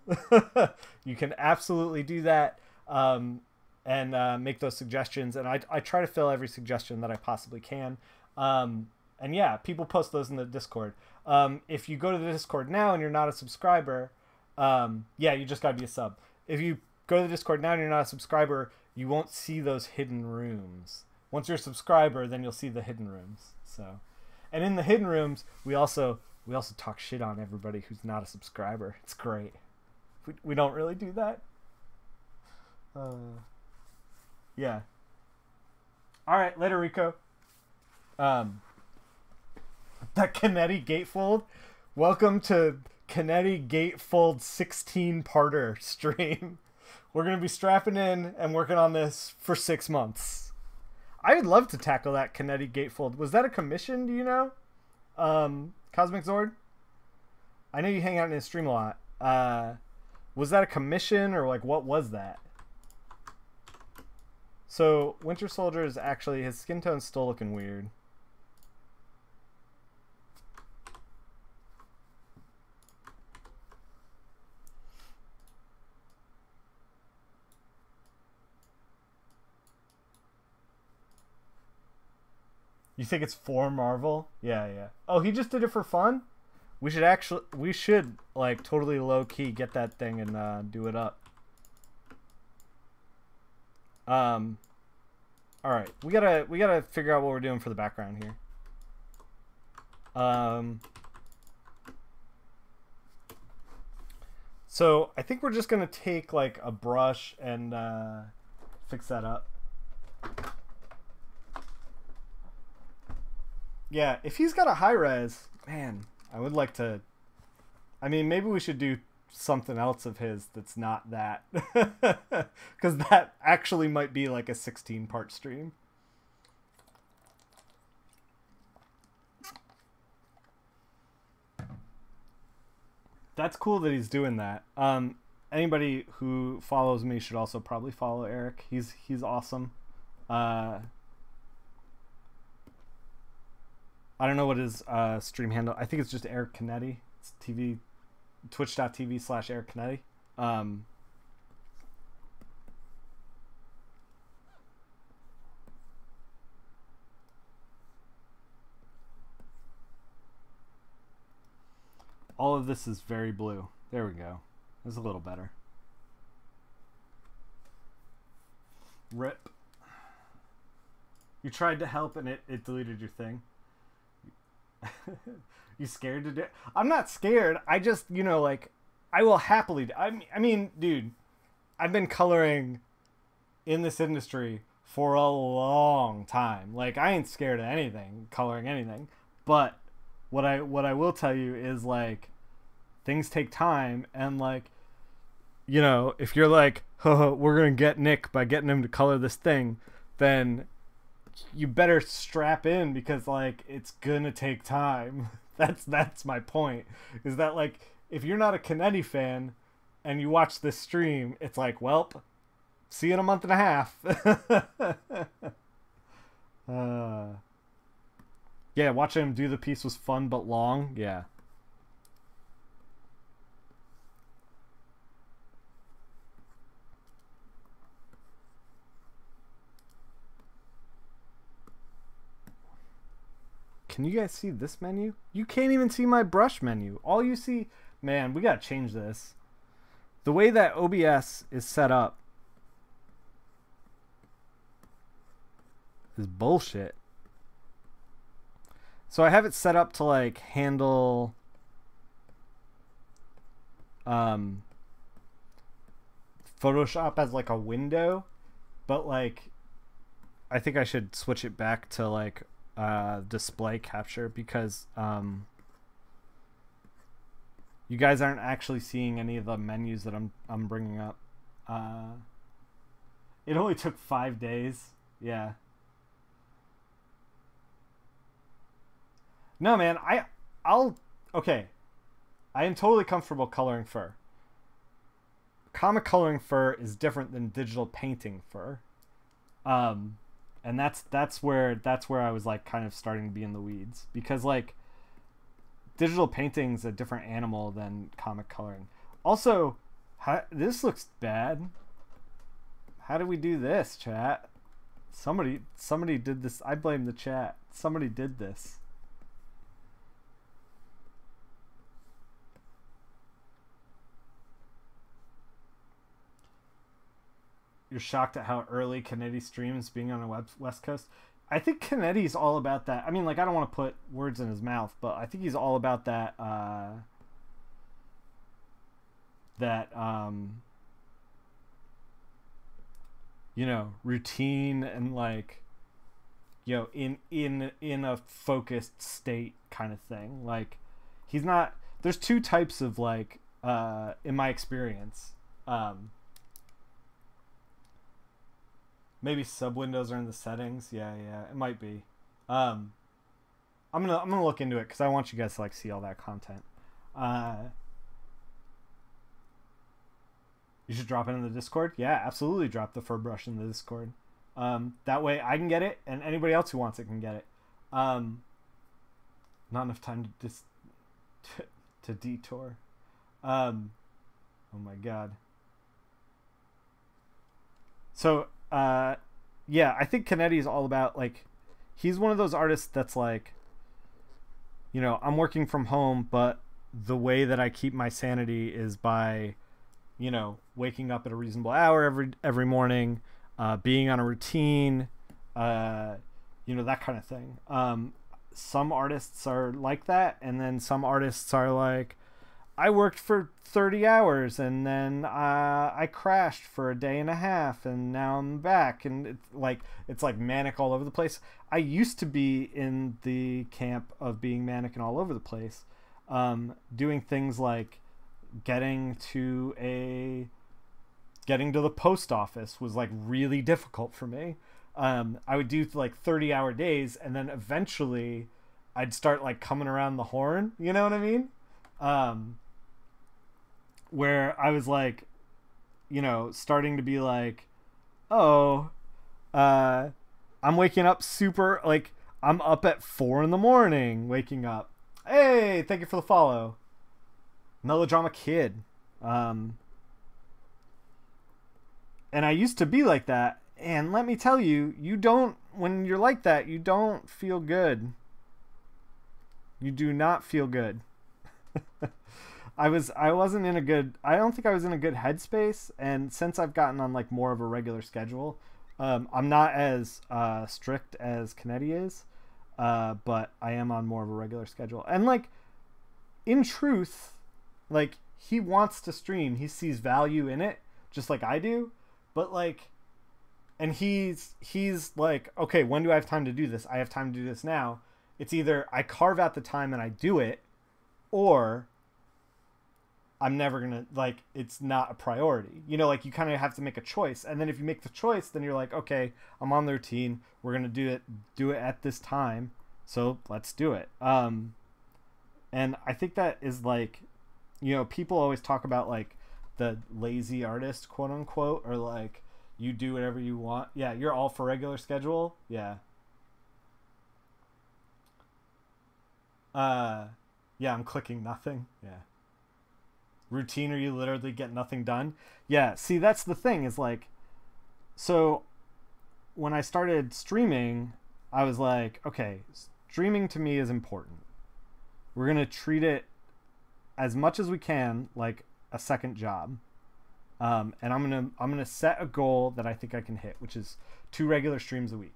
you can absolutely do that, and make those suggestions, and I try to fill every suggestion that I possibly can. And yeah, people post those in the Discord. If you go to the Discord now and you're not a subscriber, yeah, you just gotta be a sub. If you go to the Discord now and you're not a subscriber, you won't see those hidden rooms. Once you're a subscriber, then you'll see the hidden rooms. So, and in the hidden rooms, we also talk shit on everybody who's not a subscriber. It's great. We don't really do that. Yeah. All right, later, Rico. That Kennedy Gatefold. Welcome to Kennedy Gatefold 16-parter stream. We're going to be strapping in and working on this for 6 months. I would love to tackle that Kennedy Gatefold. Was that a commission, do you know? Cosmic Zord? I know you hang out in his stream a lot. Was that a commission, or what was that? So, Winter Soldier is actually, his skin tone's still looking weird. You think it's for Marvel? Yeah, yeah. Oh, he just did it for fun? We should totally low key get that thing and do it up. All right, we gotta figure out what we're doing for the background here. So I think we're just gonna take a brush and fix that up. Yeah, if he's got a high res, man, I would like to. I mean, maybe we should do something else of his that's not that. Because that actually might be like a 16-part stream. That's cool that he's doing that. Anybody who follows me should also probably follow Eric. He's awesome. I don't know what his stream handle. I think it's just Eric Canetti. It's twitch.tv/Eric Canetti. All of this is very blue. There we go. It's a little better. RIP. You tried to help and it deleted your thing. You scared to do it? I'm not scared. I just, you know, like, I will happily... I mean, dude, I've been coloring in this industry for a long time. Like, I ain't scared of anything, coloring anything. But what I will tell you is, like, things take time, and, like, you know, if you're like, oh, we're gonna get Nick by getting him to color this thing, then you better strap in, because, like, it's gonna take time. That's my point, is that, like, if you're not a Canetti fan and you watch this stream, it's like, welp, see you in a month and a half. Yeah, watching him do the piece was fun but long. Yeah. Can you guys see this menu? You can't even see my brush menu. All you see... Man, we gotta change this. The way that OBS is set up is bullshit. So I have it set up to, like, handle... Photoshop as, like, a window. But, like, I think I should switch it back to, like... display capture, because you guys aren't actually seeing any of the menus that I'm bringing up. It only took 5 days. Yeah. No, man, okay. I am totally comfortable coloring fur. Comic coloring fur is different than digital painting fur. And that's where I was, like, kind of starting to be in the weeds, because, like, digital painting's a different animal than comic coloring. Also, this looks bad. How do we do this, chat? Somebody did this. I blame the chat. Somebody did this. You're shocked at how early Canetti streams, being on the West Coast. I think Canetti's all about that. I mean, like, I don't want to put words in his mouth, but I think he's all about that, you know, routine and, like, you know, in a focused state kind of thing. Like, he's not... There's two types of, like, in my experience, maybe sub windows are in the settings. Yeah, it might be. I'm gonna look into it, because I want you guys to, like, see all that content. You should drop it in the Discord. Yeah, absolutely, drop the fur brush in the Discord. That way I can get it, and anybody else who wants it can get it. Not enough time to detour. Oh my god. So. Yeah, I think Canetti is all about, like, he's one of those artists that's like, you know, I'm working from home, but the way that I keep my sanity is by, you know, waking up at a reasonable hour every morning, being on a routine, you know, that kind of thing. Some artists are like that, and then some artists are like, I worked for 30 hours and then I crashed for a day and a half and now I'm back, and it's like manic all over the place. I used to be in the camp of being manic and all over the place, doing things like getting to the post office was like really difficult for me. I would do like 30-hour days, and then eventually I'd start like coming around the horn, you know what I mean? Where I was like, starting to be like, oh, I'm waking up super, like, I'm up at 4 a.m. waking up. Hey, thank you for the follow. Melodrama Kid. And I used to be like that. And let me tell you, when you're like that, you don't feel good. You do not feel good. I don't think I was in a good headspace. And since I've gotten on like more of a regular schedule, I'm not as strict as Kennedy is, but I am on more of a regular schedule. And like, in truth, like, he wants to stream. He sees value in it, just like I do. But like, and he's like, okay, when do I have time to do this? I have time to do this now. It's either I carve out the time and I do it, or I'm never gonna, like, it's not a priority. Like, you kind of have to make a choice. And then if you make the choice, then you're like, okay, I'm on the routine. We're gonna do it at this time. So let's do it. And I think that is like, people always talk about like the lazy artist, quote unquote, or like, you do whatever you want. Yeah, you're all for regular schedule. Yeah. Yeah, I'm clicking nothing. Yeah. Routine, or you literally get nothing done. Yeah, see, that's the thing, is like, so when I started streaming, I was like, okay, streaming to me is important. We're going to treat it as much as we can like a second job. And I'm gonna set a goal that I think I can hit, which is 2 regular streams a week.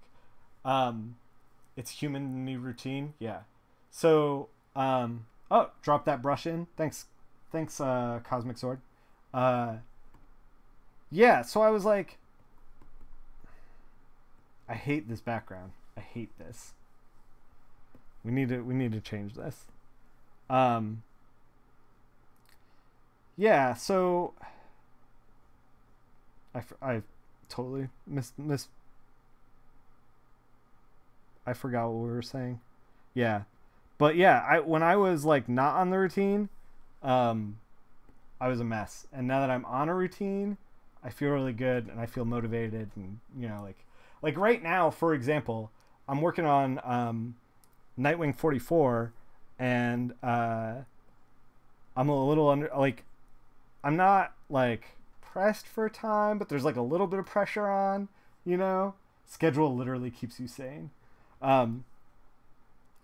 It's human new routine. Yeah. So, oh, drop that brush in. Thanks, Cosmic Sword. Yeah. So I was like, I hate this background. I hate this. We need to change this. Yeah. So. I totally I forgot what we were saying. Yeah. But yeah, when I was like not on the routine, I was a mess. And now that I'm on a routine, I feel really good and I feel motivated, and like right now, for example, I'm working on Nightwing 44, and I'm a little under, like, I'm not like pressed for time, but there's like a little bit of pressure on, schedule literally keeps you sane.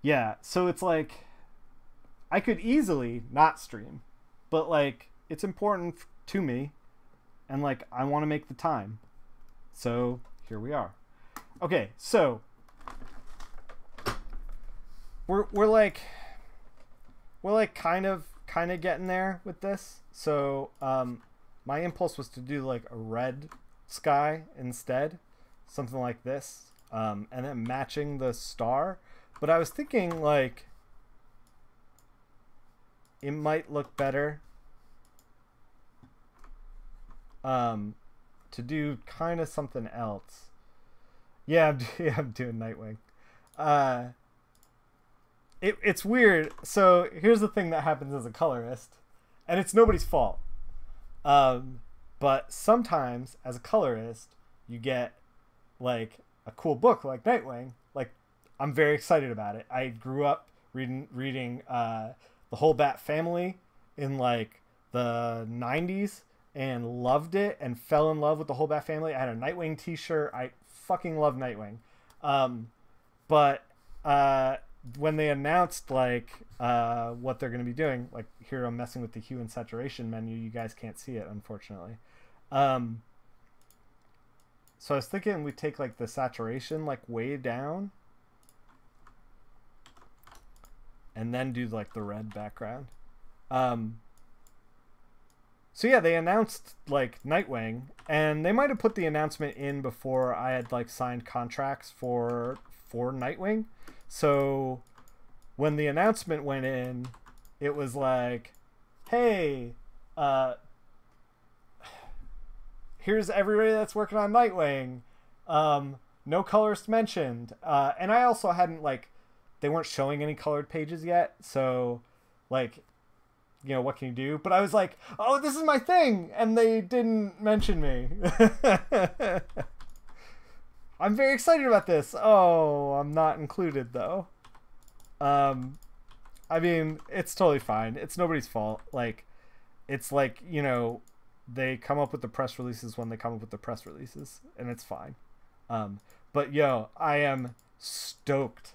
Yeah, so it's like I could easily not stream, but like, it's important to me, and like, I want to make the time, so here we are. Okay, so we're like kind of getting there with this. So my impulse was to do like a red sky instead, something like this, and then matching the star. But I was thinking like it might look better to do kind of something else. Yeah, I'm doing Nightwing. It's weird. So here's the thing that happens as a colorist, and it's nobody's fault. But sometimes as a colorist, you get like a cool book like Nightwing. Like, I'm very excited about it. I grew up reading the whole Bat family in like the 90s and loved it and fell in love with the whole Bat family. I had a Nightwing t-shirt. I fucking love Nightwing. But when they announced like what they're going to be doing, like, here I'm messing with the hue and saturation menu. You guys can't see it, unfortunately. So I was thinking we take like the saturation like way down, and then do like the red background. So yeah, they announced like Nightwing, and they might have put the announcement in before I had like signed contracts for Nightwing. So when the announcement went in, it was like, hey, Uh, here's everybody that's working on Nightwing. No colorist mentioned. And I also hadn't like, they weren't showing any colored pages yet, so like, you know, what can you do? But I was like, oh, this is my thing, and they didn't mention me. I'm very excited about this. Oh, I'm not included though. I mean, it's totally fine. It's nobody's fault. Like, it's like, you know, they come up with the press releases when they come up with the press releases, and it's fine. But yo, I am stoked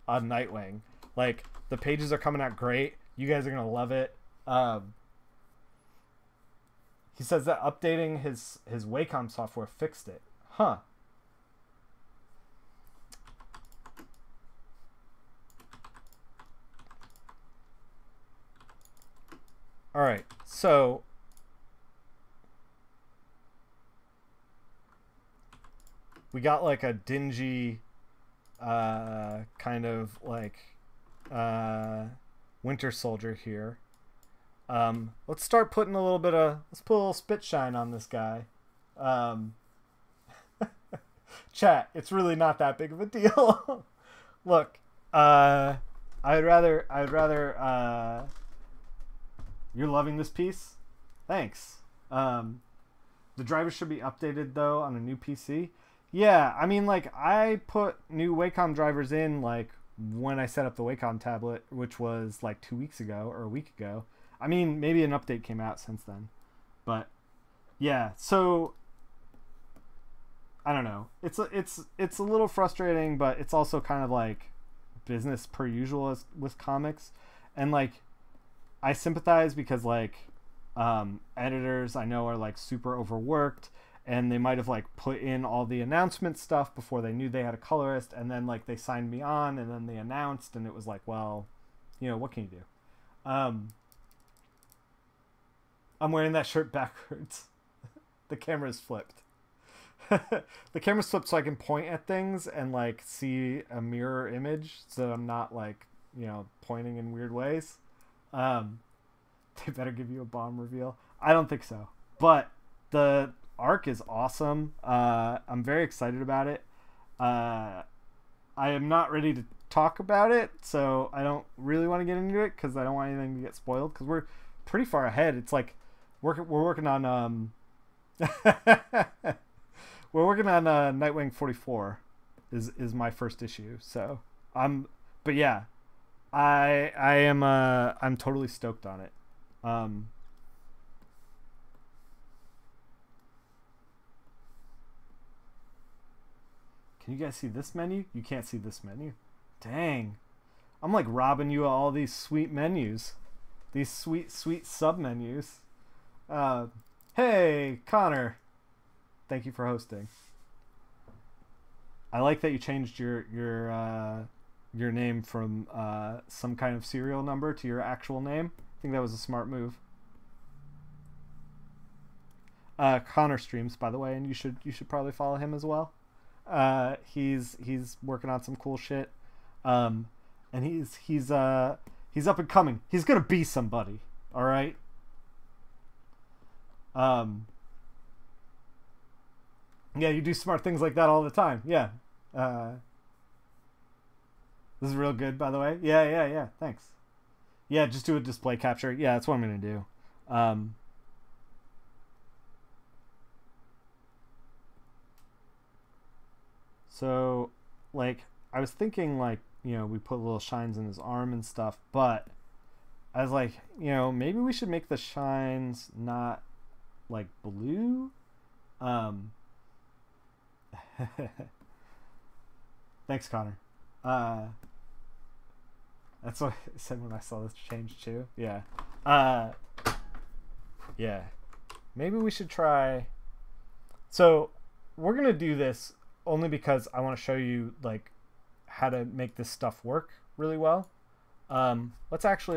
on Nightwing. Like, the pages are coming out great. You guys are gonna love it. He says that updating his Wacom software fixed it. Huh. All right, so we got like a dingy kind of like Winter Soldier here. Let's start putting a little bit of, let's put a little spit shine on this guy. Chat, it's really not that big of a deal. Look, I'd rather you're loving this piece? Thanks. The driver should be updated though on a new PC. Yeah, I mean, like, I put new Wacom drivers in like when I set up the Wacom tablet, which was like 2 weeks ago or a week ago. I mean, maybe an update came out since then, but yeah. So I don't know. It's a little frustrating, but it's also kind of like business per usual with comics, and like I sympathize because like editors I know are like super overworked, and they might have like put in all the announcement stuff before they knew they had a colorist, and then like they signed me on, and then they announced, and it was like, well, you know, what can you do? I'm wearing that shirt backwards. The camera's flipped. The camera's flipped so I can point at things and like see a mirror image, so I'm not like, you know, pointing in weird ways. They better give you a bomb reveal. I don't think so, but the arc is awesome. I'm very excited about it. I am not ready to talk about it, so I don't really want to get into it because I don't want anything to get spoiled, because we're pretty far ahead. It's like we're working on we're working on Nightwing 44 is my first issue. So but yeah, I am I'm totally stoked on it. Can you guys see this menu? You can't see this menu. Dang. I'm like robbing you of all these sweet menus. These sweet sub menus. Hey, Connor. Thank you for hosting. I like that you changed your name from some kind of serial number to your actual name. I think that was a smart move. Connor streams, by the way, and you should probably follow him as well. He's working on some cool shit, and he's up and coming. He's gonna be somebody. All right. Yeah, you do smart things like that all the time. Yeah. This is real good, by the way. Yeah. Thanks. Yeah, just do a display capture. Yeah, that's what I'm gonna do. So, like, I was thinking, like, you know, we put little shines in his arm and stuff, but I was like, you know, maybe we should make the shines not, like, blue? Thanks, Connor. That's what I said when I saw this change, too. Yeah. Yeah. Maybe we should try... So, we're going to do this only because I want to show you like how to make this stuff work really well. Let's get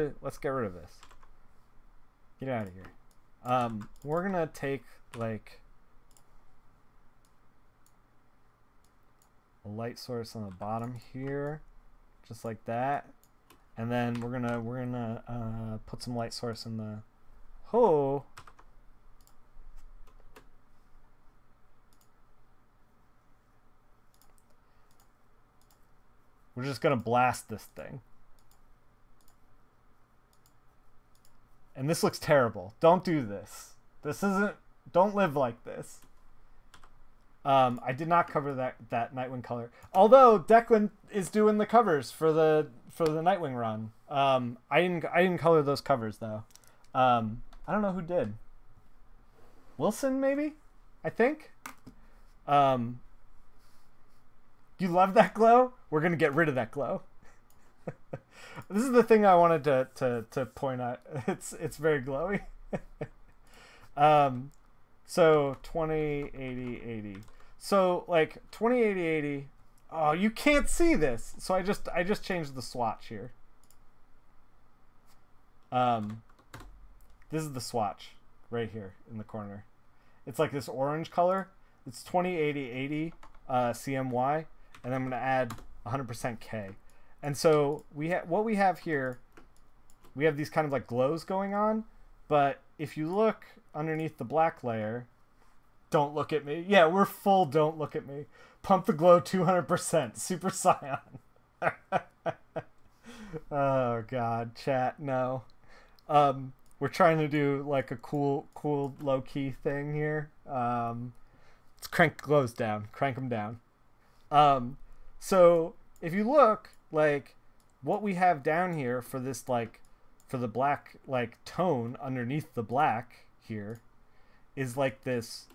rid of this. Get out of here. We're gonna take like a light source on the bottom here, just like that, and then we're gonna put some light source in the Ho. We're just gonna blast this thing. And this looks terrible. Don't do this. This isn't... Don't live like this. I did not cover that Nightwing color. Although Declan is doing the covers for the Nightwing run. I didn't color those covers though. I don't know who did. Wilson maybe? I think. You love that glow? We're gonna get rid of that glow. This is the thing I wanted to point out. It's very glowy. So 20, 80, 80. So like 20, 80, 80. Oh, you can't see this. So I just changed the swatch here. This is the swatch right here in the corner. It's like this orange color. It's 20, 80, 80 CMY, and I'm gonna add 100% K. And so what we have here, we have these kind of like glows going on, but if you look underneath the black layer, don't look at me. Yeah, we're full don't look at me. Pump the glow 200%. Super Scion. Oh god, chat, no. We're trying to do like a cool low-key thing here. Let's crank glows down. Crank them down. So if you look, like what we have down here for this, like for the black like tone underneath the black here is like this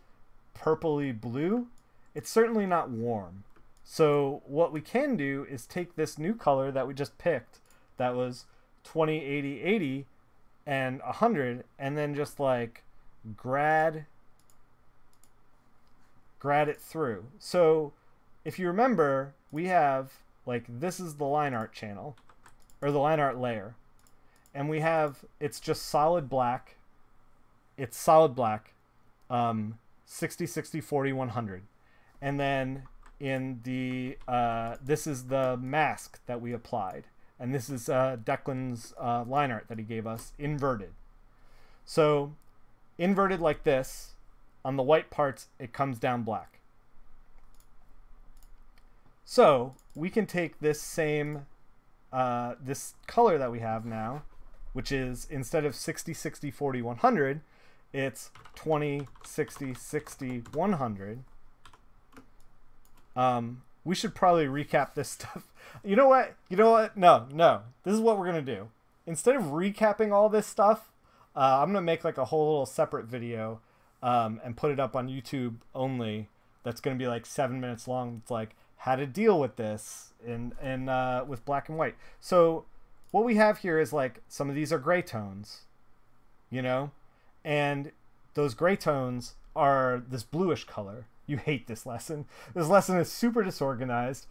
purpley blue. It's certainly not warm. So what we can do is take this new color that we just picked, that was 20, 80, 80 and 100, and then just like grad it through. So if you remember, we have like, this is the line art channel, or the line art layer, and we have, it's just solid black. It's solid black, 60, 60, 40, 100. And then in the, this is the mask that we applied. And this is Declan's line art that he gave us, inverted. So inverted like this, on the white parts, it comes down black. So we can take this same, this color that we have now, which is, instead of 60, 60, 40, 100, it's 20, 60, 60, 100. We should probably recap this stuff. You know what? No. This is what we're going to do. Instead of recapping all this stuff, I'm going to make like a whole little separate video and put it up on YouTube only. That's going to be like 7 minutes long. It's like how to deal with this with black and white. So what we have here is like, some of these are gray tones, you know, and those gray tones are this bluish color. You hate this lesson. This lesson is super disorganized.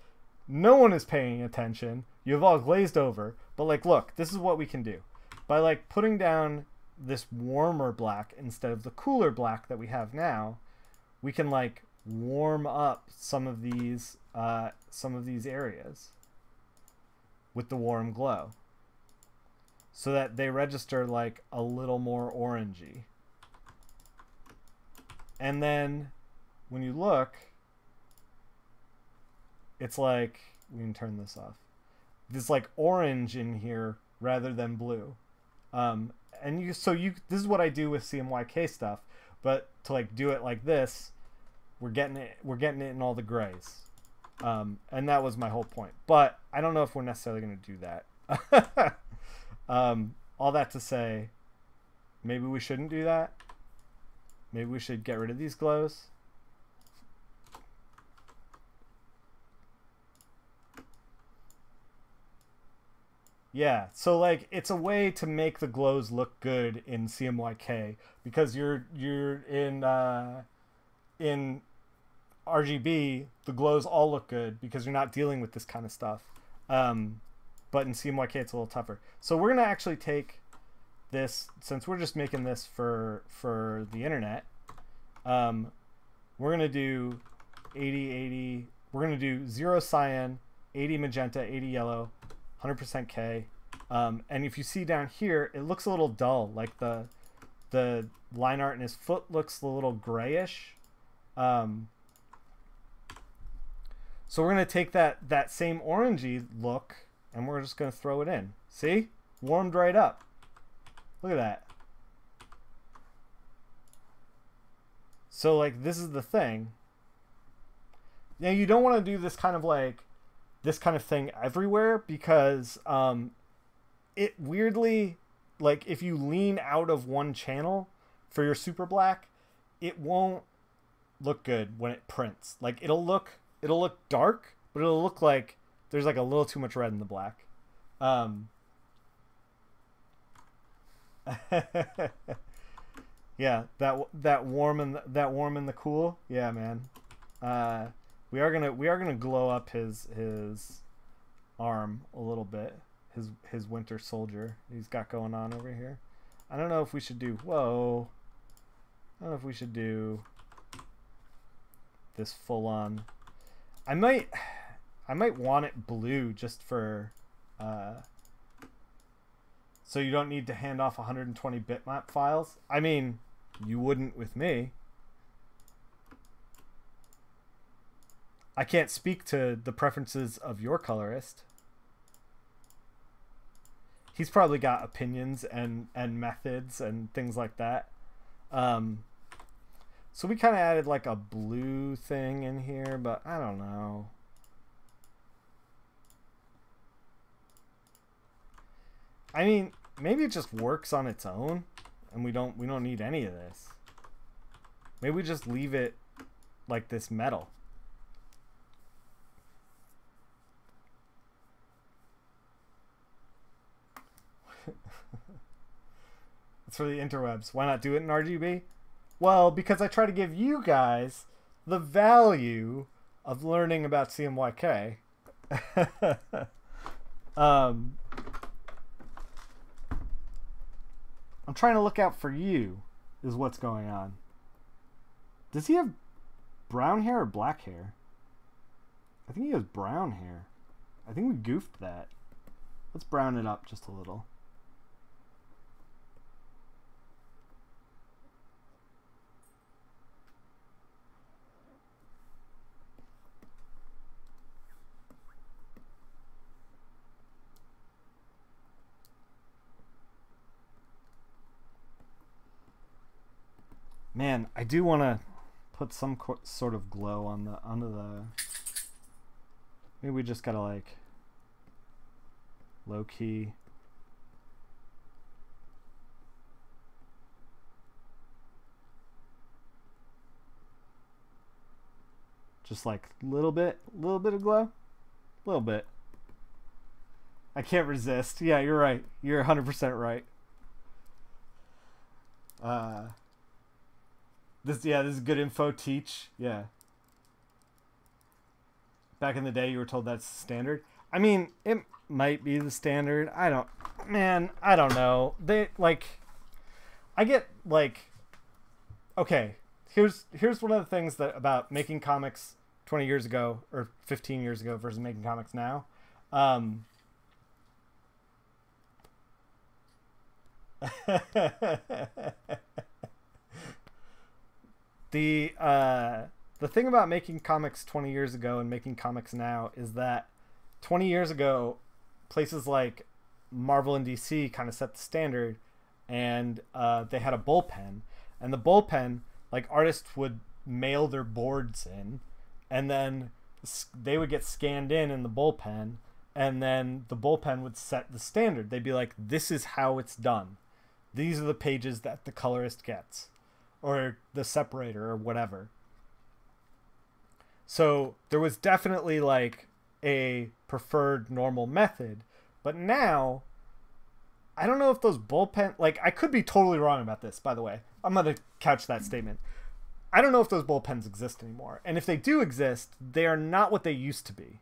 No one is paying attention. You've all glazed over. But like, look, this is what we can do. By like putting down this warmer black instead of the cooler black that we have now, we can like warm up some of these areas with the warm glow, so that they register like a little more orangey. And then when you look, it's like, we can turn this off. There's like orange in here rather than blue. And this is what I do with CMYK stuff, but to like do it like this, we're getting it in all the grays. And that was my whole point. But I don't know if we're necessarily going to do that. All that to say, maybe we shouldn't do that. Maybe we should get rid of these glows. Yeah, so like, it's a way to make the glows look good in CMYK, because you're in RGB, the glows all look good because you're not dealing with this kind of stuff. But in CMYK it's a little tougher. So we're gonna actually take this, since we're just making this for the internet. We're gonna do 80, 80. We're gonna do 0 cyan, 80 magenta, 80 yellow, 100% K. And if you see down here, it looks a little dull, like the the line art in his foot looks a little grayish. So we're going to take that same orangey look and we're just going to throw it in. See? Warmed right up. Look at that. So like this is the thing. Now you don't want to do this kind of thing everywhere because it weirdly, like if you lean out of one channel for your super black, it won't look good when it prints. Like it'll look dark, but it'll look like there's like a little too much red in the black. Yeah, that warm and the cool. Yeah, man. We are gonna glow up his arm a little bit. His winter soldier he's got going on over here. I don't know if we should do I don't know if we should do this full on. I might want it blue just for so you don't need to hand off 120 bitmap files. I mean, you wouldn't with me. I can't speak to the preferences of your colorist. He's probably got opinions and methods and things like that. So we kind of added like a blue thing in here, but I don't know. I mean, maybe it just works on its own and we don't need any of this. Maybe we just leave it like this metal. It's for the interwebs. Why not do it in RGB? Well, because I try to give you guys the value of learning about CMYK. I'm trying to look out for you, is what's going on. Does he have brown hair or black hair? I think he has brown hair. I think we goofed that. Let's brown it up just a little. Man, I do want to put some sort of glow on the. Maybe we just gotta like low key. Just like little bit of glow, little bit. I can't resist. Yeah, you're right. You're 100% right. This is good info. Teach. Yeah. Back in the day, you were told that's standard. I mean, it might be the standard. I don't know. They like, I get like, okay. Here's one of the things that about making comics 20 years ago or 15 years ago versus making comics now. The thing about making comics 20 years ago and making comics now is that 20 years ago, places like Marvel and DC kind of set the standard, and they had a bullpen, and the bullpen, like artists would mail their boards in, and then they would get scanned in the bullpen, and then the bullpen would set the standard. They'd be like, this is how it's done. These are the pages that the colorist gets, or the separator, or whatever. So there was definitely like a preferred normal method, but now I don't know if those bullpen, like I could be totally wrong about this, by the way. I'm going to couch that statement. I don't know if those bullpens exist anymore. And if they do exist, they are not what they used to be.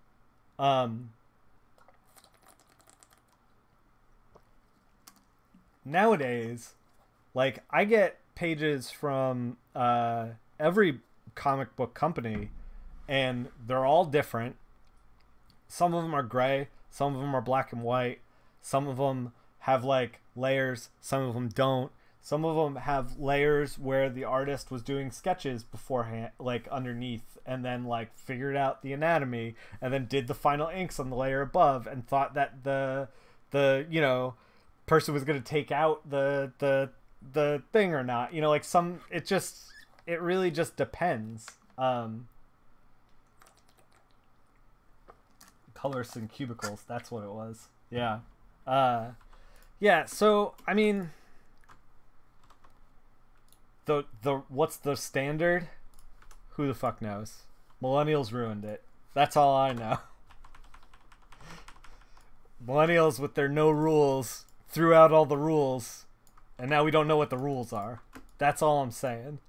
Nowadays, like I get pages from every comic book company, and they're all different. Some of them are gray, some of them are black and white, some of them have like layers, some of them don't. Some of them have layers where the artist was doing sketches beforehand, like underneath, and then like figured out the anatomy, and then did the final inks on the layer above, and thought that the person was going to take out the thing or not. Like it really just depends. Colors and cubicles, that's what it was. Yeah. Yeah, so I mean, the what's the standard? Who the fuck knows? Millennials ruined it. That's all I know. Millennials with their no rules threw out all the rules, and now we don't know what the rules are. That's all I'm saying.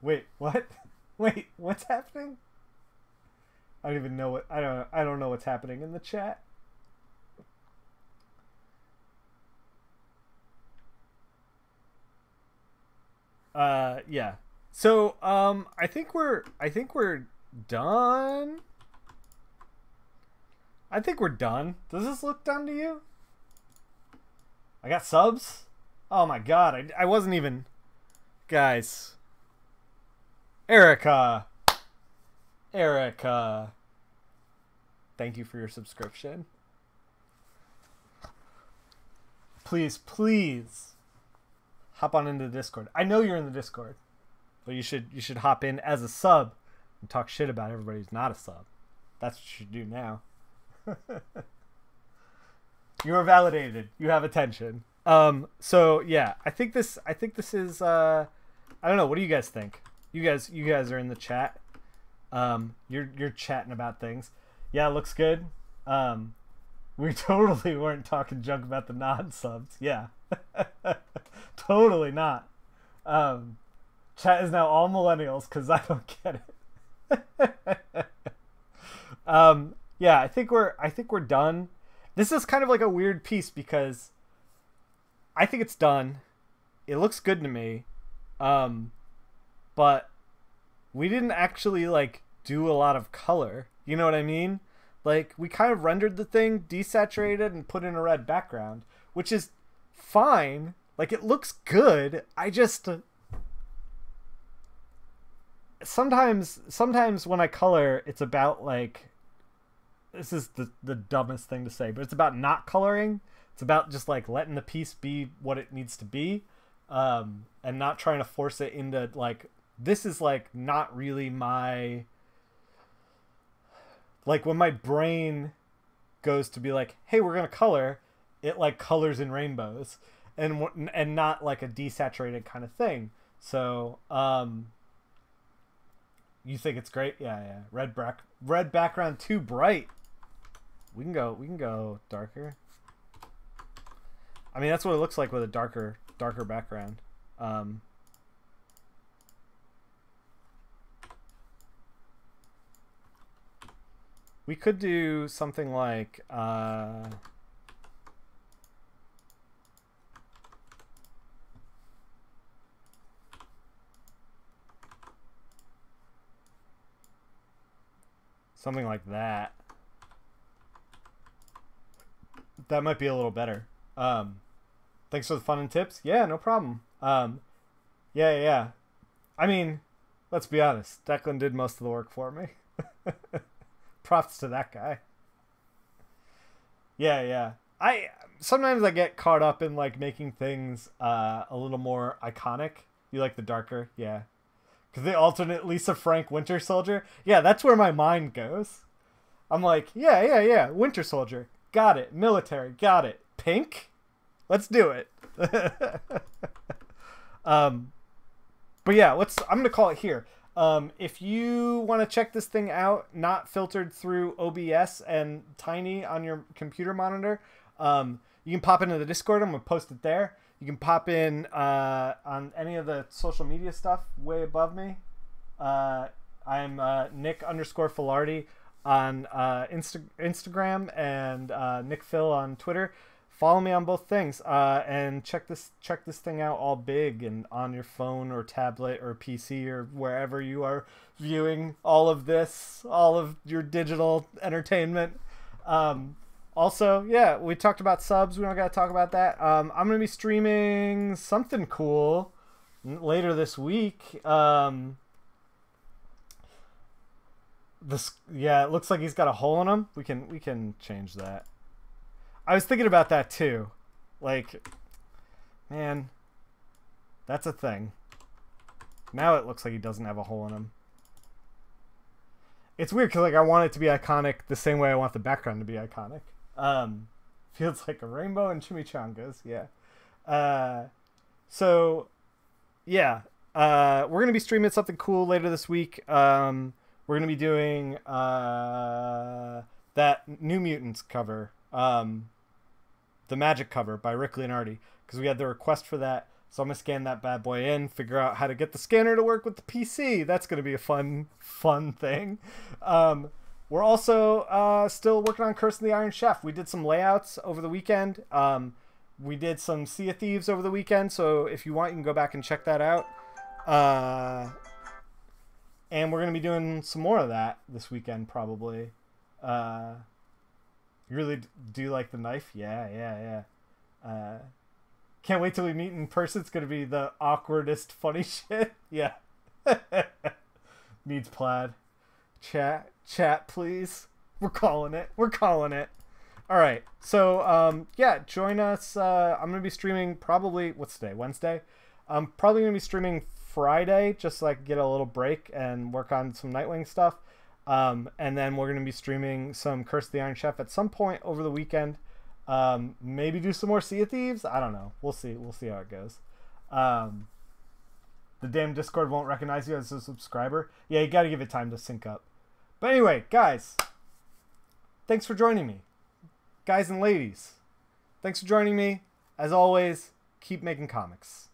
Wait, what? Wait, what's happening? I don't even know what I don't know what's happening in the chat. Yeah. So, I think we're done. I think we're done. Does this look done to you? I got subs? Oh my god, I wasn't even... Guys. Erica. Thank you for your subscription. Please hop on into the Discord. I know you're in the Discord, but you should hop in as a sub and talk shit about everybody who's not a sub. That's what you should do now. You are validated. You have attention. So yeah, I think this is I don't know, what do you guys think? You guys are in the chat. You're chatting about things. Yeah, it looks good. We totally weren't talking junk about the non-subs. Yeah. Totally not. Chat is now all millennials because I don't get it. Yeah, I think we're done. This is kind of like a weird piece because I think it's done. It looks good to me. But we didn't actually like do a lot of color. You know what I mean? Like, we kind of rendered the thing, desaturated, and put in a red background, which is fine. Like, it looks good. I just... Sometimes when I color, it's about, like... This is the dumbest thing to say, but it's about not coloring. It's about just, like, letting the piece be what it needs to be, and not trying to force it into, like... This is, like, not really my... Like, when my brain goes to be like, hey, we're going to color, it, like, colors in rainbows. And not, like, a desaturated kind of thing. So, you think it's great? Yeah. Red background too bright. We can go darker. I mean, that's what it looks like with a darker background. We could do something like something like that. That might be a little better. Thanks for the fun and tips. Yeah, no problem. Yeah. I mean, let's be honest. Declan did most of the work for me. Props to that guy. Yeah. Sometimes I get caught up in like making things a little more iconic. You like the darker, yeah. Because the alternate Lisa Frank Winter Soldier, yeah, that's where my mind goes. I'm like, yeah, Winter Soldier, got it. Military, got it. Pink, let's do it. But yeah, I'm gonna call it here. If you want to check this thing out, not filtered through OBS and tiny on your computer monitor, you can pop into the Discord. I'm going to post it there. You can pop in on any of the social media stuff way above me. I'm Nick_Filardi on Instagram and Nick Phil on Twitter. Follow me on both things, and check this thing out all big and on your phone or tablet or PC or wherever you are viewing all of this, all of your digital entertainment. Also, yeah, we talked about subs. We don't got to talk about that. I'm going to be streaming something cool later this week. Yeah, it looks like he's got a hole in him. We can change that. I was thinking about that too. Like, man, that's a thing. Now it looks like he doesn't have a hole in him. It's weird because like I want it to be iconic the same way I want the background to be iconic. Feels like a rainbow and chimichangas. Yeah. So yeah, we're gonna be streaming something cool later this week. We're gonna be doing that New Mutants cover, the Magic cover by Rick Leonardi, because we had the request for that. So I'm gonna scan that bad boy in, figure out how to get the scanner to work with the PC. That's gonna be a fun thing. We're also still working on Curse of the Iron Chef. We did some layouts over the weekend. We did some Sea of Thieves over the weekend, so if you want, you can go back and check that out. And we're gonna be doing some more of that this weekend, probably. You really do like the knife? Yeah. Can't wait till we meet in person. It's gonna be the awkwardest, funny shit. Yeah. Needs plaid. Chat, please. We're calling it. All right. So, yeah, join us. I'm gonna be streaming probably. What's today? Wednesday. I'm probably gonna be streaming Friday, just so I can get a little break and work on some Nightwing stuff. And then we're gonna be streaming some Curse of the Iron Chef at some point over the weekend. Maybe do some more Sea of Thieves. I don't know. We'll see how it goes. The damn Discord won't recognize you as a subscriber. Yeah, you gotta give it time to sync up. But anyway, guys, thanks for joining me. Guys and ladies, thanks for joining me. As always, keep making comics.